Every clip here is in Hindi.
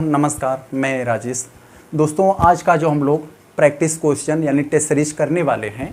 नमस्कार, मैं राजेश। दोस्तों, आज का जो हम लोग प्रैक्टिस क्वेश्चन यानी टेस्ट सीरीज करने वाले हैं,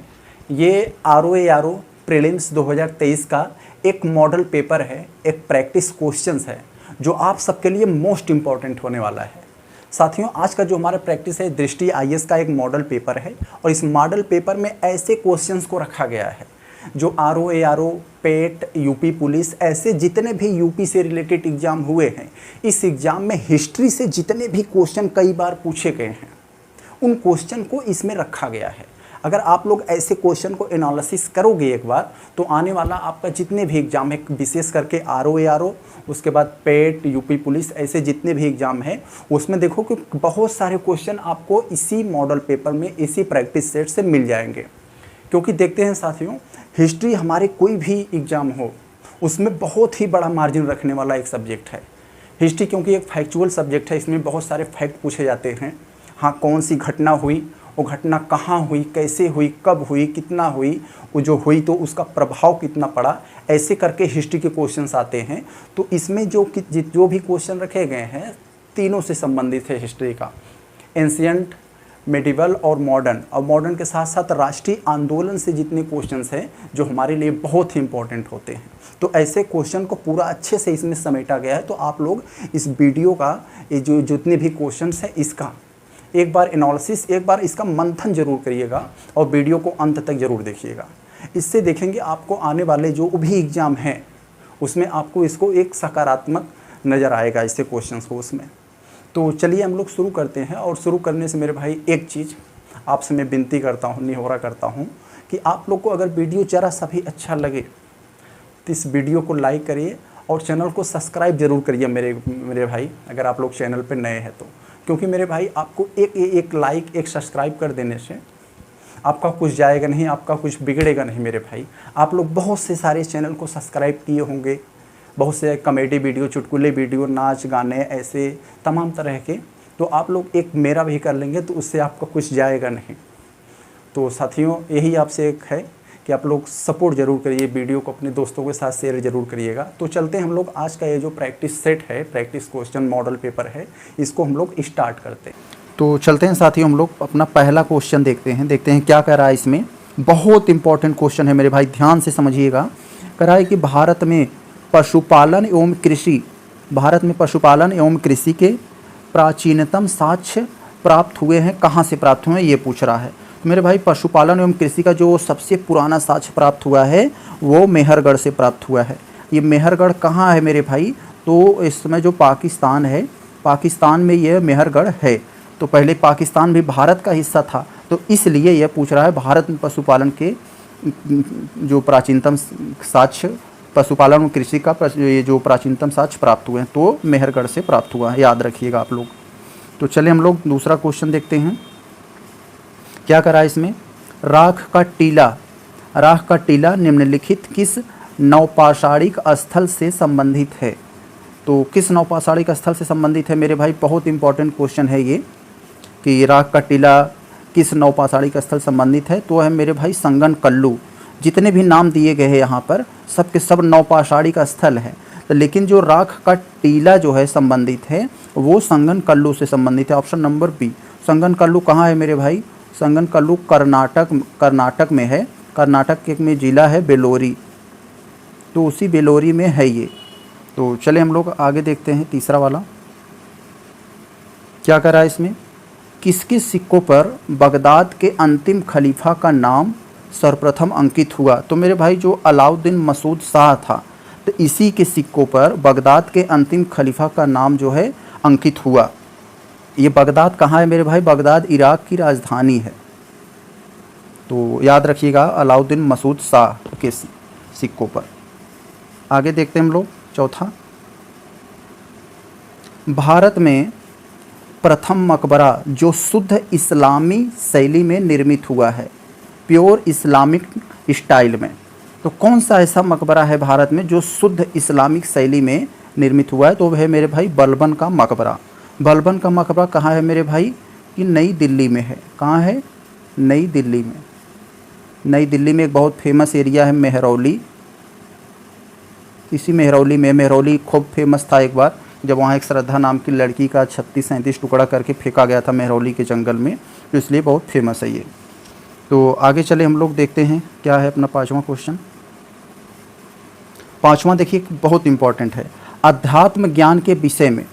ये ROARO प्रीलिम्स 2023 का एक मॉडल पेपर है, एक प्रैक्टिस क्वेश्चंस है जो आप सबके लिए मोस्ट इम्पॉर्टेंट होने वाला है। साथियों, आज का जो हमारा प्रैक्टिस है दृष्टि IAS का एक मॉडल पेपर है और इस मॉडल पेपर में ऐसे क्वेश्चंस को रखा गया है जो ROARO, पेट, यूपी पुलिस, ऐसे जितने भी यूपी से रिलेटेड एग्ज़ाम हुए हैं, इस एग्ज़ाम में हिस्ट्री से जितने भी क्वेश्चन कई बार पूछे गए हैं, उन क्वेश्चन को इसमें रखा गया है। अगर आप लोग ऐसे क्वेश्चन को एनालिसिस करोगे एक बार, तो आने वाला आपका जितने भी एग्ज़ाम है, विशेष करके ROARO, उसके बाद पेट, यूपी पुलिस, ऐसे जितने भी एग्ज़ाम हैं, उसमें देखो कि बहुत सारे क्वेश्चन आपको इसी मॉडल पेपर में, इसी प्रैक्टिस सेट से मिल जाएंगे। क्योंकि देखते हैं साथियों, हिस्ट्री हमारे कोई भी एग्ज़ाम हो, उसमें बहुत ही बड़ा मार्जिन रखने वाला एक सब्जेक्ट है हिस्ट्री, क्योंकि एक फैक्चुअल सब्जेक्ट है। इसमें बहुत सारे फैक्ट पूछे जाते हैं। हाँ, कौन सी घटना हुई, वो घटना कहाँ हुई, कैसे हुई, कब हुई, कितना हुई, वो जो हुई तो उसका प्रभाव कितना पड़ा, ऐसे करके हिस्ट्री के क्वेश्चंस आते हैं। तो इसमें जो भी क्वेश्चन रखे गए हैं, तीनों से संबंधित है हिस्ट्री का, एंशिएंट, मेडिवल और मॉडर्न। और मॉडर्न के साथ साथ राष्ट्रीय आंदोलन से जितने क्वेश्चंस हैं जो हमारे लिए बहुत ही इंपॉर्टेंट होते हैं, तो ऐसे क्वेश्चन को पूरा अच्छे से इसमें समेटा गया है। तो आप लोग इस वीडियो का ये जो जितने भी क्वेश्चंस हैं, इसका एक बार एनालिसिस, एक बार इसका मंथन जरूर करिएगा और वीडियो को अंत तक जरूर देखिएगा। इससे देखेंगे आपको आने वाले जो भी एग्ज़ाम हैं उसमें आपको इसको एक सकारात्मक नज़र आएगा, इससे क्वेश्चंस को उसमें। तो चलिए हम लोग शुरू करते हैं। और शुरू करने से मेरे भाई एक चीज़ आपसे मैं विनती करता हूँ, निहोरा करता हूँ कि आप लोग को अगर वीडियो ज़रा सा भी अच्छा लगे तो इस वीडियो को लाइक करिए और चैनल को सब्सक्राइब ज़रूर करिए मेरे भाई, अगर आप लोग चैनल पे नए हैं तो। क्योंकि मेरे भाई, आपको एक लाइक, एक सब्सक्राइब कर देने से आपका कुछ जाएगा नहीं, आपका कुछ बिगड़ेगा नहीं मेरे भाई। आप लोग बहुत से सारे चैनल को सब्सक्राइब किए होंगे, बहुत से कॉमेडी वीडियो, चुटकुले वीडियो, नाच गाने, ऐसे तमाम तरह के, तो आप लोग एक मेरा भी कर लेंगे तो उससे आपका कुछ जाएगा नहीं। तो साथियों, यही आपसे एक है कि आप लोग सपोर्ट ज़रूर करिए, वीडियो को अपने दोस्तों के साथ शेयर ज़रूर करिएगा। तो चलते हैं हम लोग, आज का ये जो प्रैक्टिस सेट है, प्रैक्टिस क्वेश्चन मॉडल पेपर है, इसको हम लोग स्टार्ट करते हैं। तो चलते हैं साथियों, हम लोग अपना पहला क्वेश्चन देखते हैं क्या कह रहा है इसमें। बहुत इंपॉर्टेंट क्वेश्चन है मेरे भाई, ध्यान से समझिएगा। कह रहा है कि भारत में पशुपालन एवं कृषि के प्राचीनतम साक्ष्य प्राप्त हुए हैं, कहाँ से प्राप्त हुए हैं, ये पूछ रहा है। तो मेरे भाई, पशुपालन एवं कृषि का जो सबसे पुराना साक्ष्य प्राप्त हुआ है वो मेहरगढ़ से प्राप्त हुआ है। ये मेहरगढ़ कहाँ है मेरे भाई? तो इस समय जो पाकिस्तान है, पाकिस्तान में ये मेहरगढ़ है। तो पहले पाकिस्तान भी भारत का हिस्सा था, तो इसलिए यह पूछ रहा है भारत में पशुपालन के जो प्राचीनतम साक्ष्य, पशुपालन और कृषि का ये जो प्राचीनतम साक्ष्य प्राप्त हुए हैं, तो मेहरगढ़ से प्राप्त हुआ है, याद रखिएगा आप लोग। तो चलिए हम लोग दूसरा क्वेश्चन देखते हैं। क्या करा है इसमें? राख का टीला निम्नलिखित किस नौपाषाणिक स्थल से संबंधित है? तो किस नौपाषाणिक स्थल से संबंधित है मेरे भाई? बहुत इंपॉर्टेंट क्वेश्चन है ये कि राख का टीला किस नौपाषाणिक स्थल संबंधित है। तो है मेरे भाई संगनकल्लू। जितने भी नाम दिए गए हैं यहाँ पर, सब के सब नौपाषाणिक स्थल है, तो लेकिन जो राख का टीला जो है संबंधित है वो संगनकल्लू से संबंधित है। Option number B. संगनकल्लू कहाँ है मेरे भाई? संगनकल्लू कर्नाटक में है। कर्नाटक में जिला है बेलोरी, तो उसी बेलोरी में है ये। तो चले हम लोग आगे देखते हैं तीसरा वाला। क्या कर रहा है इसमें? किसके सिक्कों पर बगदाद के अंतिम खलीफा का नाम सर्वप्रथम अंकित हुआ? तो मेरे भाई, जो अलाउद्दीन मसूद शाह था, तो इसी के सिक्कों पर बगदाद के अंतिम खलीफा का नाम जो है अंकित हुआ। ये बगदाद कहाँ है मेरे भाई? बगदाद इराक की राजधानी है। तो याद रखिएगा, अलाउद्दीन मसूद शाह के सिक्कों पर। आगे देखते हैं हम लोग चौथा। भारत में प्रथम मकबरा जो शुद्ध इस्लामी शैली में निर्मित हुआ है, प्योर इस्लामिक स्टाइल में, तो कौन सा ऐसा मकबरा है भारत में जो शुद्ध इस्लामिक शैली में निर्मित हुआ है? तो वह है मेरे भाई बलबन का मकबरा। बलबन का मकबरा कहाँ है मेरे भाई? कि नई दिल्ली में है। कहाँ है? नई दिल्ली में। नई दिल्ली में एक बहुत फेमस एरिया है मेहरौली। इसी मेहरौली खूब फेमस था एक बार, जब वहाँ एक श्रद्धा नाम की लड़की का 36-37 टुकड़ा करके फेंका गया था मेहरौली के जंगल में, तो इसलिए बहुत फेमस है ये। तो आगे चले हम लोग देखते हैं क्या है अपना 5वां क्वेश्चन। 5वां देखिए बहुत इंपॉर्टेंट है। अध्यात्म ज्ञान के विषय में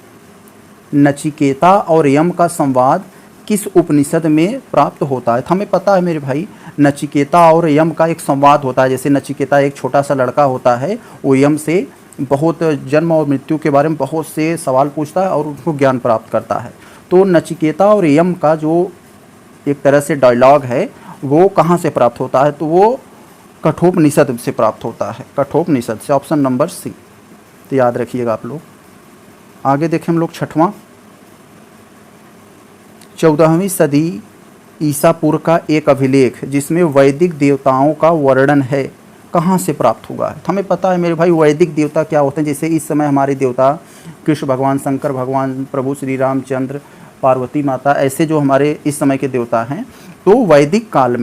नचिकेता और यम का संवाद किस उपनिषद में प्राप्त होता है? तो हमें पता है मेरे भाई, नचिकेता और यम का एक संवाद होता है। जैसे नचिकेता एक छोटा सा लड़का होता है, वो यम से बहुत जन्म और मृत्यु के बारे में बहुत से सवाल पूछता है और उनको ज्ञान प्राप्त करता है। तो नचिकेता और यम का जो एक तरह से डायलॉग है वो कहाँ से प्राप्त होता है? तो वो कठोपनिषद से प्राप्त होता है, कठोपनिषद से, ऑप्शन नंबर सी। तो याद रखिएगा आप लोग। आगे देखें हम लोग 6वां। 14वीं सदी ईसा पूर्व का एक अभिलेख जिसमें वैदिक देवताओं का वर्णन है, कहाँ से प्राप्त हुआ है? तो हमें पता है मेरे भाई वैदिक देवता क्या होते हैं। जैसे इस समय हमारे देवता कृष्ण भगवान, शंकर भगवान, प्रभु श्री रामचंद्र, पार्वती माता, ऐसे जो हमारे इस समय के देवता हैं। तो वैदिक काल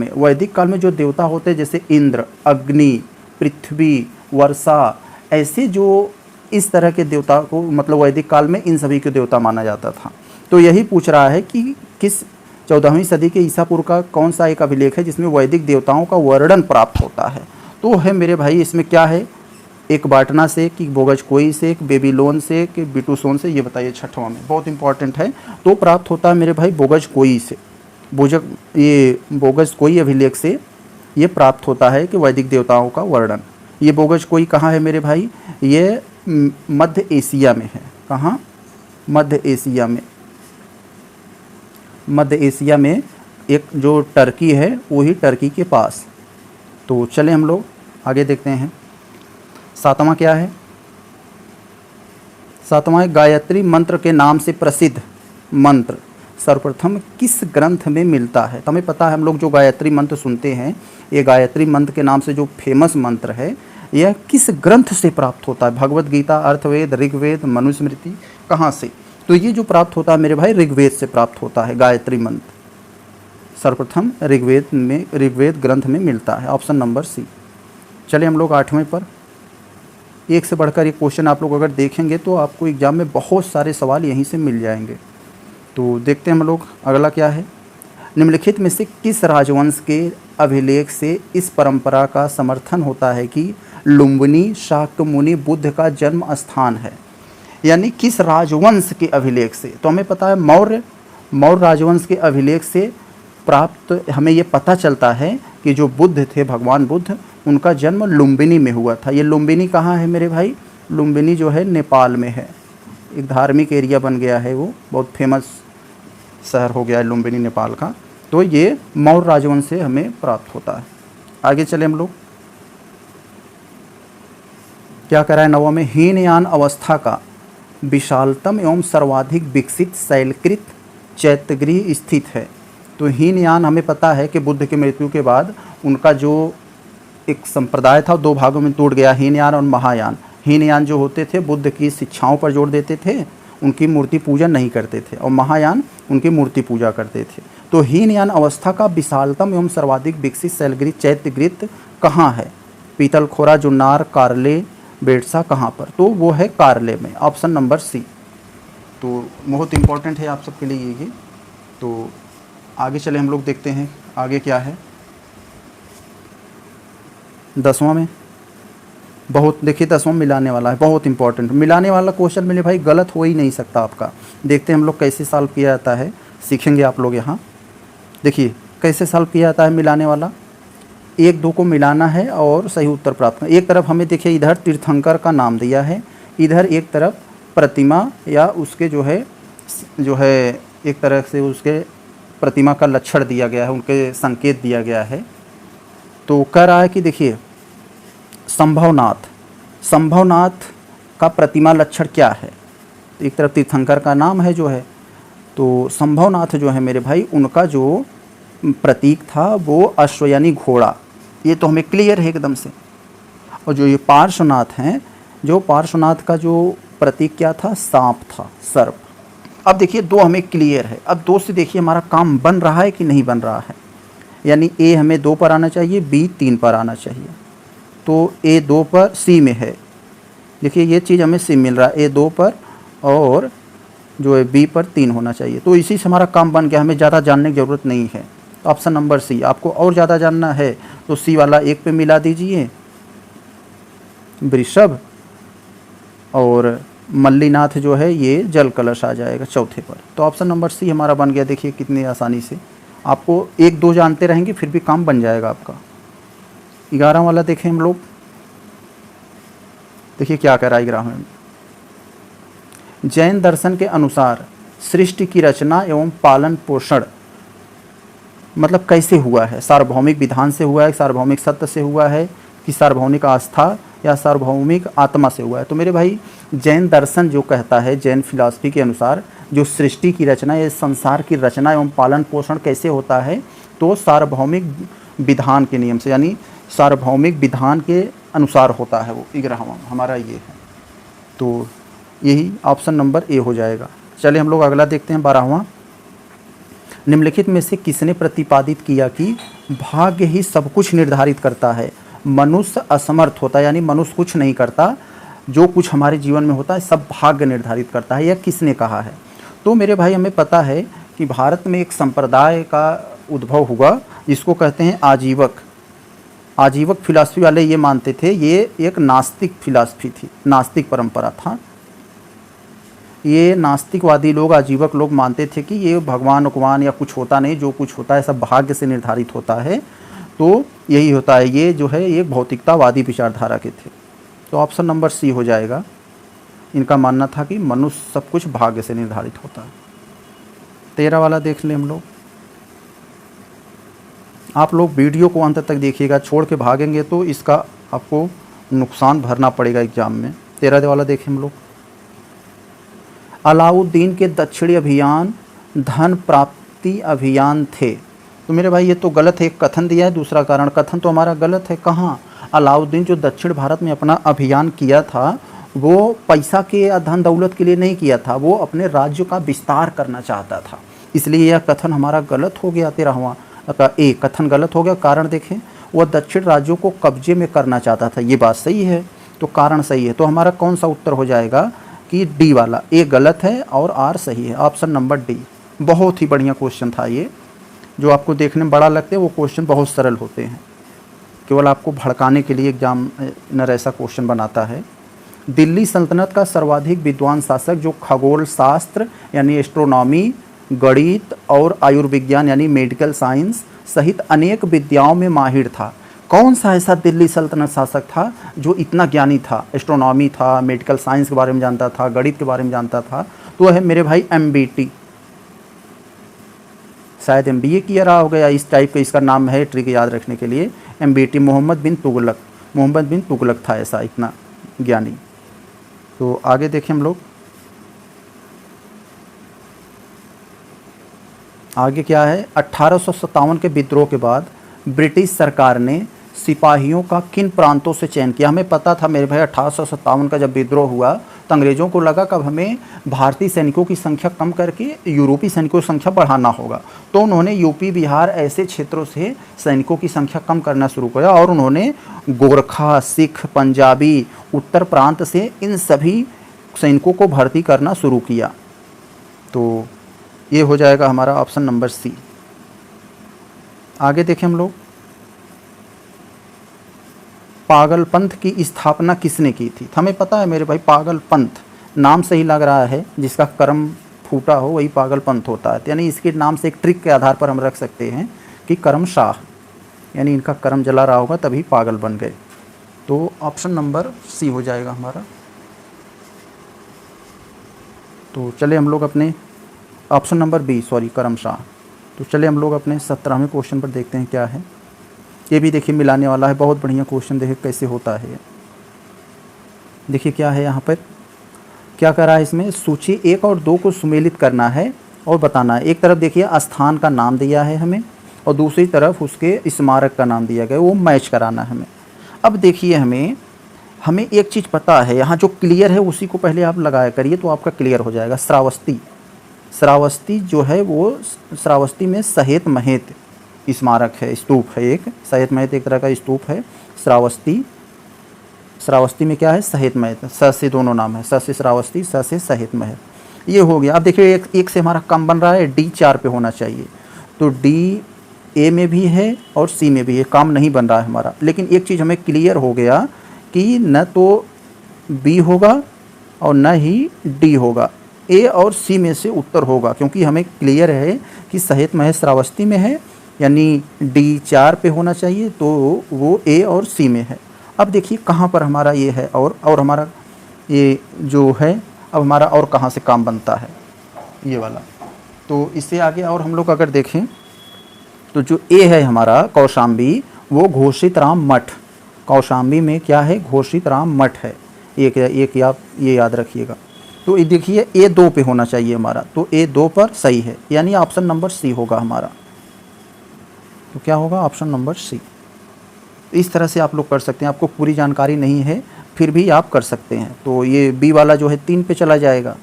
में जो देवता होते हैं जैसे इंद्र, अग्नि, पृथ्वी, वर्षा, ऐसे जो इस तरह के देवता को मतलब वैदिक काल में इन सभी को देवता माना जाता था। तो यही पूछ रहा है कि किस 14वीं सदी के ईसा पूर्व का कौन सा एक अभिलेख है जिसमें वैदिक देवताओं का वर्णन प्राप्त होता है? तो है मेरे भाई इसमें क्या है, एक बाटना से कि बोगजकोई से, एक बेबीलोन से कि बिटूसोन से, ये बताइए 6वां में, बहुत इंपॉर्टेंट है। तो प्राप्त होता है मेरे भाई बोगजकोई से, ये बोगजकोई अभिलेख से ये प्राप्त होता है कि वैदिक देवताओं का वर्णन। ये बोगजकोई कहाँ है मेरे भाई? ये मध्य एशिया में है। कहाँ? मध्य एशिया में। मध्य एशिया में एक जो टर्की है वही टर्की के पास। तो चले हम लोग आगे देखते हैं। 7वां क्या है? 7वां गायत्री मंत्र के नाम से प्रसिद्ध मंत्र सर्वप्रथम किस ग्रंथ में मिलता है? तो हमें पता है हम लोग जो गायत्री मंत्र सुनते हैं, ये गायत्री मंत्र के नाम से जो फेमस मंत्र है यह किस ग्रंथ से प्राप्त होता है? भगवत गीता, अर्थवेद, ऋग्वेद, मनुस्मृति, कहाँ से? तो ये जो प्राप्त होता है मेरे भाई ऋग्वेद से प्राप्त होता है गायत्री मंत्र। सर्वप्रथम ऋग्वेद ग्रंथ में मिलता है, ऑप्शन नंबर सी। चलिए हम लोग 8वें पर। एक से बढ़कर एक क्वेश्चन आप लोग अगर देखेंगे तो आपको एग्जाम में बहुत सारे सवाल यहीं से मिल जाएंगे। तो देखते हैं हम लोग अगला क्या है। निम्नलिखित में से किस राजवंश के अभिलेख से इस परंपरा का समर्थन होता है कि लुम्बिनी शाक्यमुनि बुद्ध का जन्म स्थान है? यानी किस राजवंश के अभिलेख से? तो हमें पता है मौर्य राजवंश के अभिलेख से प्राप्त हमें ये पता चलता है कि जो बुद्ध थे, भगवान बुद्ध, उनका जन्म लुम्बिनी में हुआ था। ये लुम्बिनी कहाँ है मेरे भाई? लुम्बिनी जो है नेपाल में है, एक धार्मिक एरिया बन गया है, वो बहुत फेमस शहर हो गया है लुम्बिनी नेपाल का। तो ये मौर्य राजवंश से हमें प्राप्त होता है। आगे चले हम लोग क्या करा है 9वां में। हीनयान अवस्था का विशालतम एवं सर्वाधिक विकसित शैलकृत चैत्यगृह स्थित है। तो हीनयान हमें पता है कि बुद्ध की मृत्यु के बाद उनका जो एक संप्रदाय था 2 भागों में टूट गया, हीनयान और महायान। हीनयान जो होते थे बुद्ध की शिक्षाओं पर जोर देते थे, उनकी मूर्ति पूजा नहीं करते थे, और महायान उनकी मूर्ति पूजा करते थे। तो हीनयान अवस्था का विशालतम एवं सर्वाधिक विकसित शैलगृह चैत्यगृह कहाँ है? पीतलखोरा, जुन्नार, कारले, बेड़सा, कहाँ पर? तो वो है कारले में, ऑप्शन नंबर सी। तो बहुत इंपॉर्टेंट है आप सबके लिए ये। तो आगे चले हम लोग देखते हैं आगे क्या है 10वां में। बहुत देखिए 10वां मिलाने वाला है, बहुत इंपॉर्टेंट मिलाने वाला क्वेश्चन मेरे भाई गलत हो ही नहीं सकता आपका। देखते हैं हम लोग कैसे सॉल्व किया जाता है, सीखेंगे आप लोग यहाँ। देखिए कैसे सॉल्व किया जाता है मिलाने वाला। 1-2 को मिलाना है और सही उत्तर प्राप्त करना। एक तरफ हमें देखिए इधर तीर्थंकर का नाम दिया है, इधर एक तरफ प्रतिमा या उसके जो है एक तरह से उसके प्रतिमा का लक्षण दिया गया है, उनके संकेत दिया गया है। तो कह रहा है कि देखिए संभवनाथ का प्रतिमा लक्षण क्या है? एक तरफ तीर्थंकर का नाम है जो है, तो संभवनाथ जो है मेरे भाई उनका जो प्रतीक था वो अश्व यानी घोड़ा, ये तो हमें क्लियर है एकदम से। और जो ये पार्श्वनाथ हैं, जो पार्श्वनाथ का जो प्रतीक क्या था? सांप था, सर्प। अब देखिए 2 हमें क्लियर है। अब 2 से देखिए हमारा काम बन रहा है कि नहीं बन रहा है। यानी ए हमें 2 पर आना चाहिए, बी 3 पर आना चाहिए। तो ए 2 पर, सी में है। देखिए ये चीज़ हमें सी मिल रहा है, ए 2 पर और जो है बी पर 3 होना चाहिए। तो इसी से हमारा काम बन गया, हमें ज़्यादा जानने की ज़रूरत नहीं है। तो ऑप्शन नंबर सी। आपको और ज़्यादा जानना है तो सी वाला 1 पे मिला दीजिए, वृषभ, और मल्लीनाथ जो है ये जल कलश आ जाएगा चौथे पर। तो ऑप्शन नंबर सी हमारा बन गया। देखिए कितनी आसानी से, आपको 1-2 जानते रहेंगे फिर भी काम बन जाएगा आपका। 11 वाला देखें हम लोग, देखिए क्या कह रहा है 11 में। जैन दर्शन के अनुसार सृष्टि की रचना एवं पालन पोषण मतलब कैसे हुआ है? सार्वभौमिक विधान से हुआ है, सार्वभौमिक सत्य से हुआ है, कि सार्वभौमिक आस्था या सार्वभौमिक आत्मा से हुआ है? तो मेरे भाई जैन दर्शन जो कहता है, जैन फिलॉसफी के अनुसार जो सृष्टि की रचना या संसार की रचना एवं पालन पोषण कैसे होता है, तो सार्वभौमिक विधान के नियम से, यानी सार्वभौमिक विधान के अनुसार होता है वो। 11वां हमारा ये है, तो यही ऑप्शन नंबर ए हो जाएगा। चलिए हम लोग अगला देखते हैं 12वां। निम्नलिखित में से किसने प्रतिपादित किया कि भाग्य ही सब कुछ निर्धारित करता है? मनुष्य असमर्थ होता है, यानी मनुष्य कुछ नहीं करता, जो कुछ हमारे जीवन में होता है सब भाग्य निर्धारित करता है। यह किसने कहा है? तो मेरे भाई हमें पता है कि भारत में एक संप्रदाय का उद्भव हुआ जिसको कहते हैं आजीवक। आजीवक फिलॉसफी वाले ये मानते थे, ये एक नास्तिक फिलॉसफी थी, नास्तिक परंपरा था। ये नास्तिकवादी लोग, आजीवक लोग मानते थे कि ये भगवान उगवान या कुछ होता नहीं, जो कुछ होता है सब भाग्य से निर्धारित होता है। तो यही होता है, ये जो है एक भौतिकतावादी विचारधारा के थे। तो ऑप्शन नंबर सी हो जाएगा। इनका मानना था कि मनुष्य सब कुछ भाग्य से निर्धारित होता है। 13 वाला देख लें हम लोग। आप लोग वीडियो को अंत तक देखिएगा, छोड़ के भागेंगे तो इसका आपको नुकसान भरना पड़ेगा एग्जाम में। 13 वाला देखें हम लोग। अलाउद्दीन के दक्षिणी अभियान धन प्राप्ति अभियान थे। तो मेरे भाई ये तो गलत है, एक कथन दिया है, दूसरा कारण। कथन तो हमारा गलत है। कहाँ? अलाउद्दीन जो दक्षिण भारत में अपना अभियान किया था वो पैसा के या धन दौलत के लिए नहीं किया था, वो अपने राज्य का विस्तार करना चाहता था। इसलिए यह कथन हमारा गलत हो गया। 13वां ए कथन गलत हो गया। कारण देखें, वह दक्षिण राज्यों को कब्जे में करना चाहता था, ये बात सही है, तो कारण सही है। तो हमारा कौन सा उत्तर हो जाएगा कि डी वाला। ए गलत है और आर सही है, ऑप्शन नंबर डी। बहुत ही बढ़िया क्वेश्चन था ये, जो आपको देखने में बड़ा लगते हैं वो क्वेश्चन बहुत सरल होते हैं, केवल आपको भड़काने के लिए एग्जामिनर ऐसा क्वेश्चन बनाता है। दिल्ली सल्तनत का सर्वाधिक विद्वान शासक जो खगोल शास्त्र यानी एस्ट्रोनॉमी, गणित और आयुर्विज्ञान यानी मेडिकल साइंस सहित अनेक विद्याओं में माहिर था, कौन सा ऐसा दिल्ली सल्तनत शासक था जो इतना ज्ञानी था? एस्ट्रोनॉमी था, मेडिकल साइंस के बारे में जानता था, गणित के बारे में जानता था। तो है मेरे भाई MBT, शायद MBA किया रहा होगा या इस टाइप का इसका नाम है, ट्रिक याद रखने के लिए। MBT मोहम्मद बिन तुगलक था ऐसा इतना ज्ञानी। तो आगे देखें हम लोग। आगे क्या है? 1857 के विद्रोह के बाद ब्रिटिश सरकार ने सिपाहियों का किन प्रांतों से चयन किया? हमें पता था मेरे भाई 1857 का जब विद्रोह हुआ तो अंग्रेज़ों को लगा कि अब हमें भारतीय सैनिकों की संख्या कम करके यूरोपीय सैनिकों की संख्या बढ़ाना होगा। तो उन्होंने यूपी, बिहार ऐसे क्षेत्रों से सैनिकों की संख्या कम करना शुरू किया और उन्होंने गोरखा, सिख, पंजाबी, उत्तर प्रांत से इन सभी सैनिकों को भर्ती करना शुरू किया। तो ये हो जाएगा हमारा ऑप्शन नंबर सी। आगे देखें हम लोग। पागलपंथ की स्थापना किसने की थी? हमें पता है मेरे भाई, पागलपंथ नाम से ही लग रहा है, जिसका कर्म फूटा हो वही पागलपंथ होता है। यानी इसके नाम से एक ट्रिक के आधार पर हम रख सकते हैं कि कर्म शाह, यानी इनका कर्म जला रहा होगा तभी पागल बन गए। तो ऑप्शन नंबर सी हो जाएगा हमारा। तो चले हम लोग अपने ऑप्शन नंबर बी, सॉरी कर्म शाह। तो चले हम लोग अपने 17वें क्वेश्चन पर देखते हैं क्या है। ये भी देखिए मिलाने वाला है, बहुत बढ़िया क्वेश्चन। देखिए कैसे होता है। देखिए क्या है यहाँ पर, क्या कर रहा है इसमें, सूची 1 और 2 को सुमेलित करना है और बताना है। एक तरफ देखिए स्थान का नाम दिया है हमें और दूसरी तरफ उसके स्मारक का नाम दिया गया, वो मैच कराना है हमें। अब देखिए हमें एक चीज़ पता है, यहाँ जो क्लियर है उसी को पहले आप लगाया करिए तो आपका क्लियर हो जाएगा। श्रावस्ती जो है वो, श्रावस्ती में सहेत महेत स्मारक है, स्तूप है एक। सहेत महेत एक तरह का स्तूप है। श्रावस्ती में क्या है, सहित महल, स से दोनों नाम है, स से श्रावस्ती, स से सहित महल। ये हो गया। अब देखिए एक से हमारा कम बन रहा है, डी 4 पे होना चाहिए, तो डी ए में भी है और सी में भी है, काम नहीं बन रहा है हमारा। लेकिन एक चीज़ हमें क्लियर हो गया कि न तो बी होगा और न ही डी होगा, ए और सी में से उत्तर होगा, क्योंकि हमें क्लियर है कि सहित महल श्रावस्ती में है, यानी डी 4 पे होना चाहिए, तो वो ए और सी में है। अब देखिए कहाँ पर हमारा ये है और हमारा ये जो है, अब हमारा और कहाँ से काम बनता है, ये वाला। तो इससे आगे और हम लोग अगर देखें तो जो ए है हमारा कौशाम्बी, वो घोषित राम मठ, कौशाम्बी में क्या है, घोषित राम मठ है। एक आप ये याद रखिएगा। तो ये देखिए ए 2 पे होना चाहिए हमारा, तो ए 2 पर सही है, यानी ऑप्शन नंबर सी होगा हमारा। तो क्या होगा, ऑप्शन नंबर सी। इस तरह से आप लोग कर सकते हैं। आपको पूरी जानकारी नहीं है फिर भी आप कर सकते हैं। तो ये बी वाला जो है 3 पे चला जाएगा,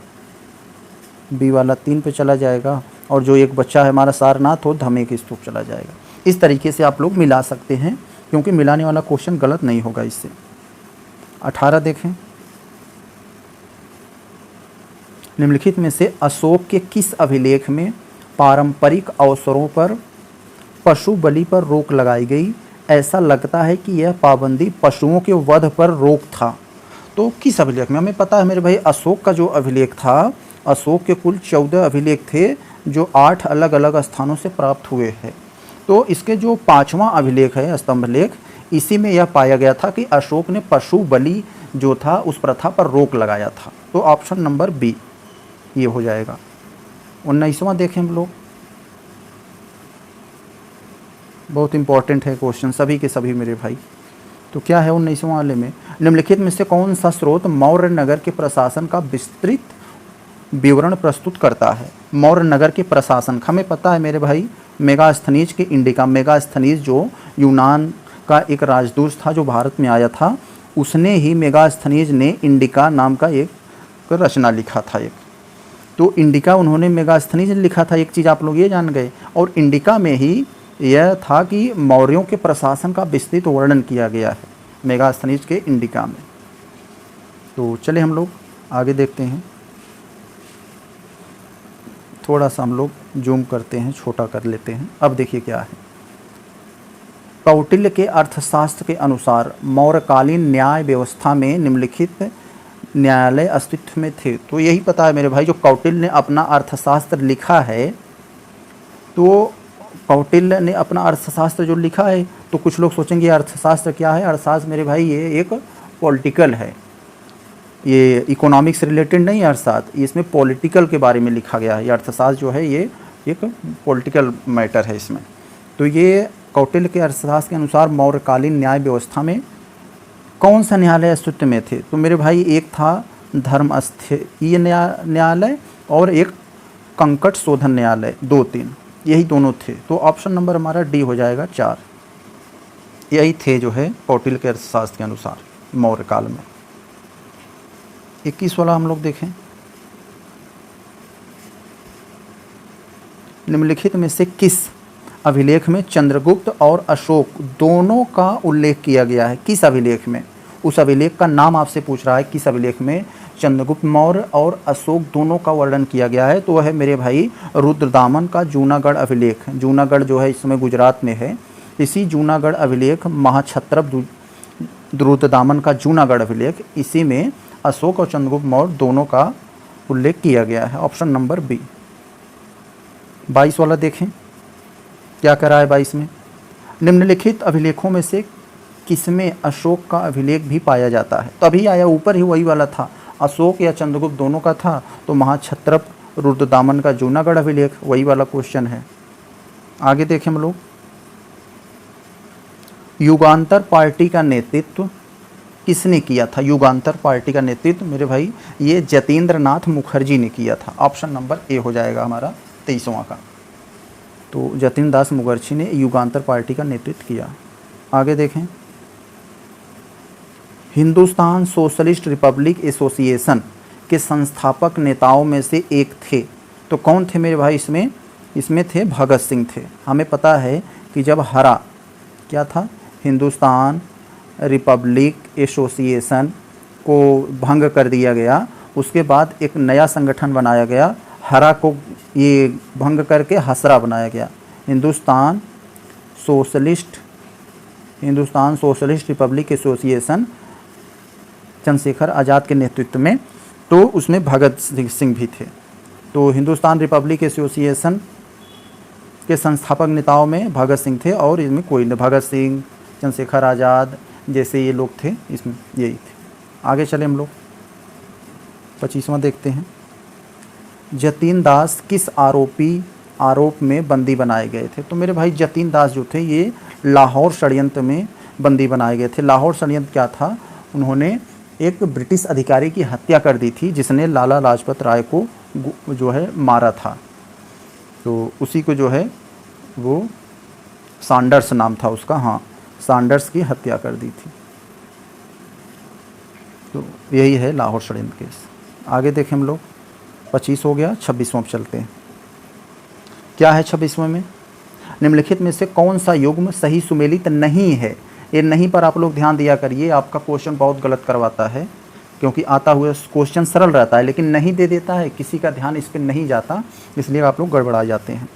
बी वाला 3 पे चला जाएगा, और जो एक बच्चा है हमारा सारनाथ, हो धमे के स्तूप चला जाएगा। इस तरीके से आप लोग मिला सकते हैं, क्योंकि मिलाने वाला क्वेश्चन गलत नहीं होगा इससे। 18 देखें, निम्नलिखित में से अशोक के किस अभिलेख में पारंपरिक अवसरों पर पशु बलि पर रोक लगाई गई? ऐसा लगता है कि यह पाबंदी पशुओं के वध पर रोक था। तो किस अभिलेख में? हमें पता है मेरे भाई, अशोक का जो अभिलेख था, अशोक के कुल 14 अभिलेख थे जो 8 अलग अलग स्थानों से प्राप्त हुए हैं। तो इसके जो 5वां अभिलेख है, स्तंभलेख, इसी में यह पाया गया था कि अशोक ने पशु बलि जो था उस प्रथा पर रोक लगाया था। तो ऑप्शन नंबर बी ये हो जाएगा। 19वां देखें हम लोग, बहुत इंपॉर्टेंट है क्वेश्चन सभी के सभी मेरे भाई। तो क्या है 19वां वाले में, निम्नलिखित में से कौन सा स्रोत मौर्य नगर के प्रशासन का विस्तृत विवरण प्रस्तुत करता है? मौर्य नगर के प्रशासन, हमें पता है मेरे भाई, मेगास्थनीज के इंडिका, मेगास्थनीज जो यूनान का एक राजदूत था जो भारत में आया था, उसने ही मेगास्थनीज ने इंडिका नाम का एक रचना लिखा था एक। तो इंडिका उन्होंने मेगास्थनीज ने लिखा था, एक चीज़ आप लोग ये जान गए। और इंडिका में ही यह था कि मौर्यों के प्रशासन का विस्तृत वर्णन किया गया है मेगास्थनीज के इंडिका में। तो चले हम लोग आगे देखते हैं। थोड़ा सा हम लोग जूम करते हैं, छोटा कर लेते हैं। अब देखिए क्या है, कौटिल्य के अर्थशास्त्र के अनुसार मौर्यकालीन न्याय व्यवस्था में निम्नलिखित न्यायालय अस्तित्व में थे। तो यही पता है मेरे भाई, जो कौटिल्य ने अपना अर्थशास्त्र लिखा है, तो कौटिल्य ने अपना अर्थशास्त्र जो लिखा है, तो कुछ लोग सोचेंगे अर्थशास्त्र क्या है? अर्थशास्त्र मेरे भाई ये एक पॉलिटिकल है, ये इकोनॉमिक्स से रिलेटेड नहीं है अर्थशास्त्र, इसमें पॉलिटिकल के बारे में लिखा गया है। ये अर्थशास्त्र जो है ये एक पॉलिटिकल मैटर है इसमें। तो ये कौटिल्य के अर्थशास्त्र के अनुसार मौर्यकालीन न्याय व्यवस्था में कौन सा न्यायालय अस्तित्व में थे? तो मेरे भाई एक था धर्मस्थलीय न्यायालय और एक कंकट शोधन न्यायालय, 2-3 यही दोनों थे। तो ऑप्शन नंबर हमारा डी हो जाएगा 4, यही थे जो है कौटिल्य के अर्थशास्त्र के अनुसार मौर्य काल में। 21 वाला हम लोग देखें, निम्नलिखित में से किस अभिलेख में चंद्रगुप्त और अशोक दोनों का उल्लेख किया गया है? किस अभिलेख में? उस अभिलेख का नाम आपसे पूछ रहा है, किस अभिलेख में चंद्रगुप्त मौर्य और अशोक दोनों का वर्णन किया गया है? तो वह है मेरे भाई रुद्रदामन का जूनागढ़ अभिलेख। जूनागढ़ जो है इस समय गुजरात में है। इसी जूनागढ़ अभिलेख, महाक्षत्रप रुद्रदामन का जूनागढ़ अभिलेख, इसी में अशोक और चंद्रगुप्त मौर्य दोनों का उल्लेख किया गया है। Option number B. 22 वाला देखें क्या कह रहा है 22 में, निम्नलिखित अभिलेखों में से किसमें अशोक का अभिलेख भी पाया जाता है? तो अभी आया ऊपर ही वही वाला था, अशोक या चंद्रगुप्त दोनों का था, तो महाक्षत्रप रुद्रदामन का जूनागढ़ अभिलेख वही वाला क्वेश्चन है। आगे देखें हम लोग, युगांतर पार्टी का नेतृत्व किसने किया था? युगांतर पार्टी का नेतृत्व मेरे भाई ये जतीन्द्र नाथ मुखर्जी ने किया था। ऑप्शन नंबर ए हो जाएगा हमारा 23वां का। तो जतीन्द्र दास मुखर्जी ने युगांतर पार्टी का नेतृत्व किया। आगे देखें, हिंदुस्तान सोशलिस्ट रिपब्लिक एसोसिएशन के संस्थापक नेताओं में से एक थे। तो कौन थे मेरे भाई इसमें? इसमें थे भगत सिंह थे। हमें पता है कि जब हरा क्या था, हिंदुस्तान रिपब्लिक एसोसिएशन को भंग कर दिया गया। उसके बाद एक नया संगठन बनाया गया, हरा को ये भंग करके हसरा बनाया गया, Hindustan socialist republic association, Chandrashekhar Azad के नेतृत्व में। तो उसमें भगत सिंह भी थे। तो हिंदुस्तान रिपब्लिक एसोसिएशन के संस्थापक नेताओं में भगत सिंह थे, और इसमें कोई नहीं, भगत सिंह, चंद्रशेखर आज़ाद जैसे ये लोग थे, इसमें यही थे। आगे चले हम लोग 25वां देखते हैं। जतीन दास किस आरोप में बंदी बनाए गए थे? तो मेरे भाई जतीन दास जो थे ये लाहौर षड्यंत्र में बंदी बनाए गए थे। लाहौर षड्यंत्र क्या था? उन्होंने एक ब्रिटिश अधिकारी की हत्या कर दी थी जिसने लाला लाजपत राय को जो है मारा था। तो उसी को जो है वो सैंडर्स नाम था उसका, हाँ, सैंडर्स की हत्या कर दी थी। तो यही है लाहौर षड्यंत्र केस। आगे देखें हम लोग, 25 हो गया, 26वां पे चलते हैं। क्या है 26वें में? निम्नलिखित में से कौन सा युग्म सही सुमेलित नहीं है? ये नहीं पर आप लोग ध्यान दिया करिए, आपका क्वेश्चन बहुत गलत करवाता है, क्योंकि आता हुआ क्वेश्चन सरल रहता है लेकिन नहीं दे देता है, किसी का ध्यान इस पर नहीं जाता, इसलिए आप लोग गड़बड़ा जाते हैं।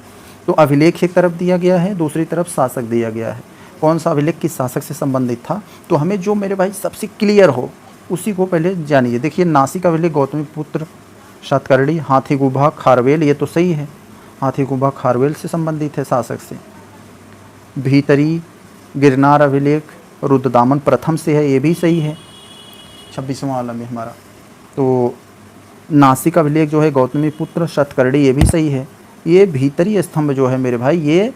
तो अभिलेख एक तरफ दिया गया है, दूसरी तरफ शासक दिया गया है। कौन सा अभिलेख किस शासक से संबंधित था? तो हमें जो मेरे भाई सबसे क्लियर हो उसी को पहले जानिए। देखिए, नासिक अभिलेख गौतमीपुत्र सातकर्णी, हाथी गुफा खारवेल, ये तो सही है, हाथी गुफा खारवेल से संबंधित है शासक से। भीतरी गिरनार अभिलेख रुद्रदामन प्रथम से है, ये भी सही है, 26वां वाला में हमारा। तो नासिक अभिलेख जो है गौतमीपुत्र सातकर्णी, ये भी सही है। ये भीतरी स्तंभ जो है मेरे भाई ये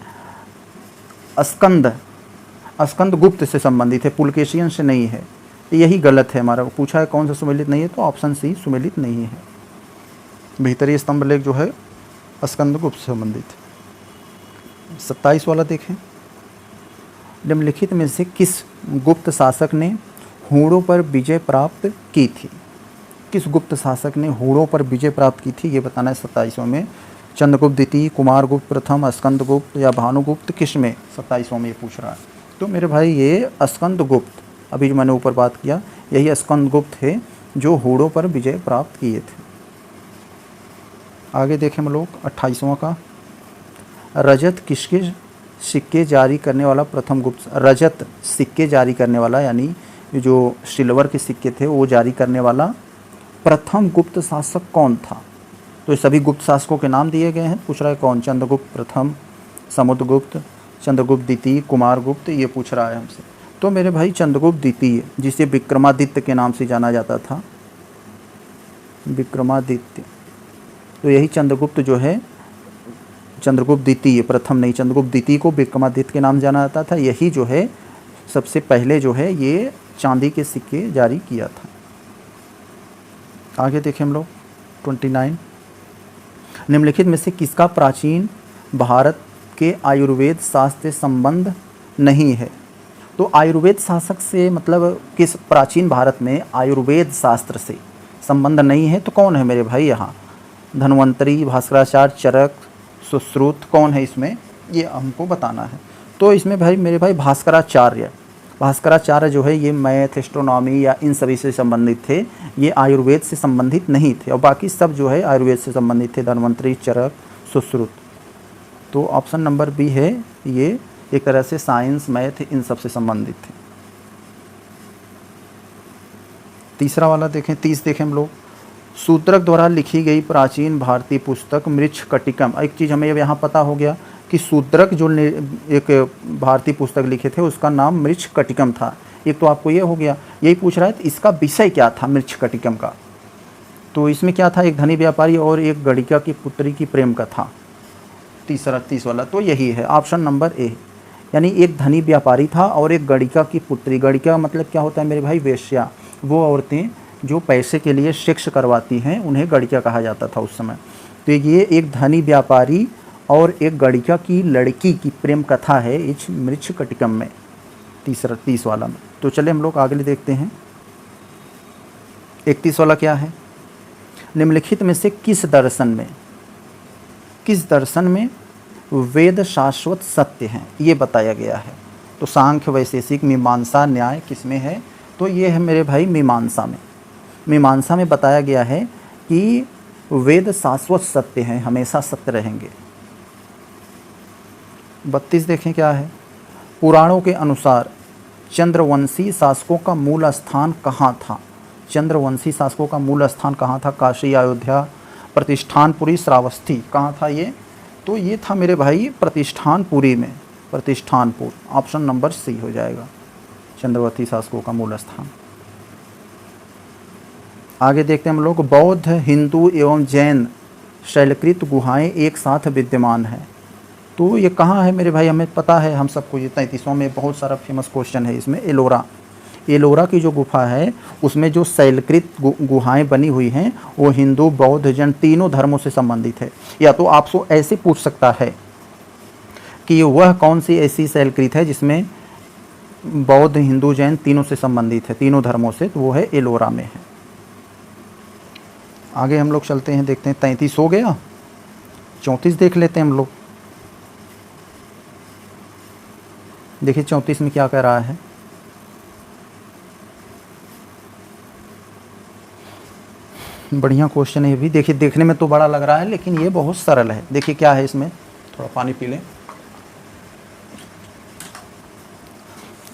स्कंद गुप्त से संबंधित है, पुलकेशियन से नहीं है। यही गलत है हमारा। पूछा है कौन सा सुमेलित नहीं है, तो ऑप्शन सी सुमेलित नहीं है। भीतरी स्तंभ लेख जो है स्कंद गुप्त से संबंधित। 27 वाला देखें। निम्नलिखित में से किस गुप्त शासक ने हूणों पर विजय प्राप्त की थी? किस गुप्त शासक ने हूणों पर विजय प्राप्त की थी, ये बताना है 27वां में। चंद्रगुप्त द्वितीय, कुमारगुप्त प्रथम, स्कंदगुप्त या भानुगुप्त, किस में? 27वां में ये पूछ रहा है। तो मेरे भाई ये स्कंदगुप्त, अभी जो मैंने ऊपर बात किया, यही स्कंदगुप्त है जो हूणों पर विजय प्राप्त किए थे। आगे देखें हम लोग 28वां का। रजत किसके सिक्के जारी करने वाला प्रथम गुप्त? रजत सिक्के जारी करने वाला, यानी जो सिल्वर के सिक्के थे वो जारी करने वाला प्रथम गुप्त शासक कौन था? तो ये सभी गुप्त शासकों के नाम दिए गए हैं। पूछ रहा है कौन? चंद्रगुप्त प्रथम, समुद्रगुप्त, चंद्रगुप्त द्वितीय, कुमारगुप्त, ये पूछ रहा है हमसे। तो मेरे भाई चंद्रगुप्त द्वितीय, जिसे विक्रमादित्य के नाम से जाना जाता था, विक्रमादित्य, तो यही चंद्रगुप्त जो है, चंद्रगुप्त द्वितीय, प्रथम नहीं, चंद्रगुप्त द्वितीय को विक्रमादित्य के नाम जाना जाता था। यही जो है सबसे पहले जो है ये चांदी के सिक्के जारी किया था। आगे देखें हम लोग 29। निम्नलिखित में से किसका प्राचीन भारत के आयुर्वेद शास्त्र से संबंध नहीं है? तो आयुर्वेद शासक से मतलब किस प्राचीन भारत में आयुर्वेद शास्त्र से संबंध नहीं है? तो कौन है मेरे भाई यहाँ? धन्वंतरी, भास्कराचार्य, चरक, सुश्रुत, कौन है इसमें? ये हमको बताना है। तो इसमें भाई मेरे भाई भास्कराचार्य जो है ये मैथ, एस्ट्रोनॉमी या इन सभी से संबंधित थे, ये आयुर्वेद से संबंधित नहीं थे, और बाकी सब जो है आयुर्वेद से संबंधित थे, धन्वंतरी, चरक, सुश्रुत। तो ऑप्शन नंबर बी है, ये एक तरह से साइंस, मैथ, इन सब से संबंधित थे। तीसरा वाला देखें, 30 देखें हम लोग। सूत्रक द्वारा लिखी गई प्राचीन भारतीय पुस्तक मृच्छकटिकम। एक चीज़ हमें यहाँ पता हो गया कि सूत्रक जो एक भारतीय पुस्तक लिखे थे उसका नाम मृच्छकटिकम था। एक तो आपको ये हो गया। यही पूछ रहा है इसका विषय क्या था मृच्छकटिकम का? तो इसमें क्या था? एक धनी व्यापारी और एक गणिका की पुत्री की प्रेम कथा। 30 वाला तो यही है, ऑप्शन नंबर ए। यानी एक धनी व्यापारी था और एक गणिका की पुत्री। गणिका मतलब क्या होता है मेरे भाई? वेश्या। वो औरतें जो पैसे के लिए सेक्स करवाती हैं उन्हें गणिका कहा जाता था उस समय। तो ये एक धनी व्यापारी और एक गणिका की लड़की की प्रेम कथा है इस मृच्छकटिकम में, 30 वाला में। तो चले हम लोग आगे देखते हैं। 31 वाला क्या है? निम्नलिखित में से किस दर्शन में वेद शाश्वत सत्य हैं? ये बताया गया है। तो सांख्य, वैशेषिक, मीमांसा, न्याय किस में है? तो ये है मेरे भाई मीमांसा में। मीमांसा में बताया गया है कि वेद शाश्वत सत्य हैं, हमेशा सत्य रहेंगे। 32 देखें क्या है। पुराणों के अनुसार चंद्रवंशी शासकों का मूल स्थान कहाँ था? चंद्रवंशी शासकों का मूल स्थान कहाँ था? काशी, अयोध्या, प्रतिष्ठानपुरी, श्रावस्ती, कहाँ था ये? तो ये था मेरे भाई प्रतिष्ठानपुरी में, प्रतिष्ठानपुर। ऑप्शन नंबर सी हो जाएगा, चंद्रवंशी शासकों का मूल स्थान। आगे देखते हैं हम लोग। बौद्ध, हिंदू एवं जैन शैलकृत गुहाएं एक साथ विद्यमान हैं। तो ये कहाँ है मेरे भाई? हमें पता है, हम सबको ये 33वां में बहुत सारा फेमस क्वेश्चन है इसमें। एलोरा, एलोरा की जो गुफा है उसमें जो शैलकृत गुहाएं बनी हुई हैं वो हिंदू, बौद्ध, जैन तीनों धर्मों से संबंधित है। या तो आपसे ऐसे पूछ सकता है कि वह कौन सी ऐसी शैलकृत है जिसमें बौद्ध, हिंदू, जैन तीनों से संबंधित है, तीनों धर्मों से, तो वो है एलोरा में है। आगे हम लोग चलते हैं, देखते हैं। 33 हो गया, 34 देख लेते हैं हम लोग। देखिए 34 में क्या कह रहा है। बढ़िया क्वेश्चन है ये भी। देखिए देखने में तो बड़ा लग रहा है लेकिन ये बहुत सरल है। देखिए क्या है इसमें, थोड़ा पानी पी लें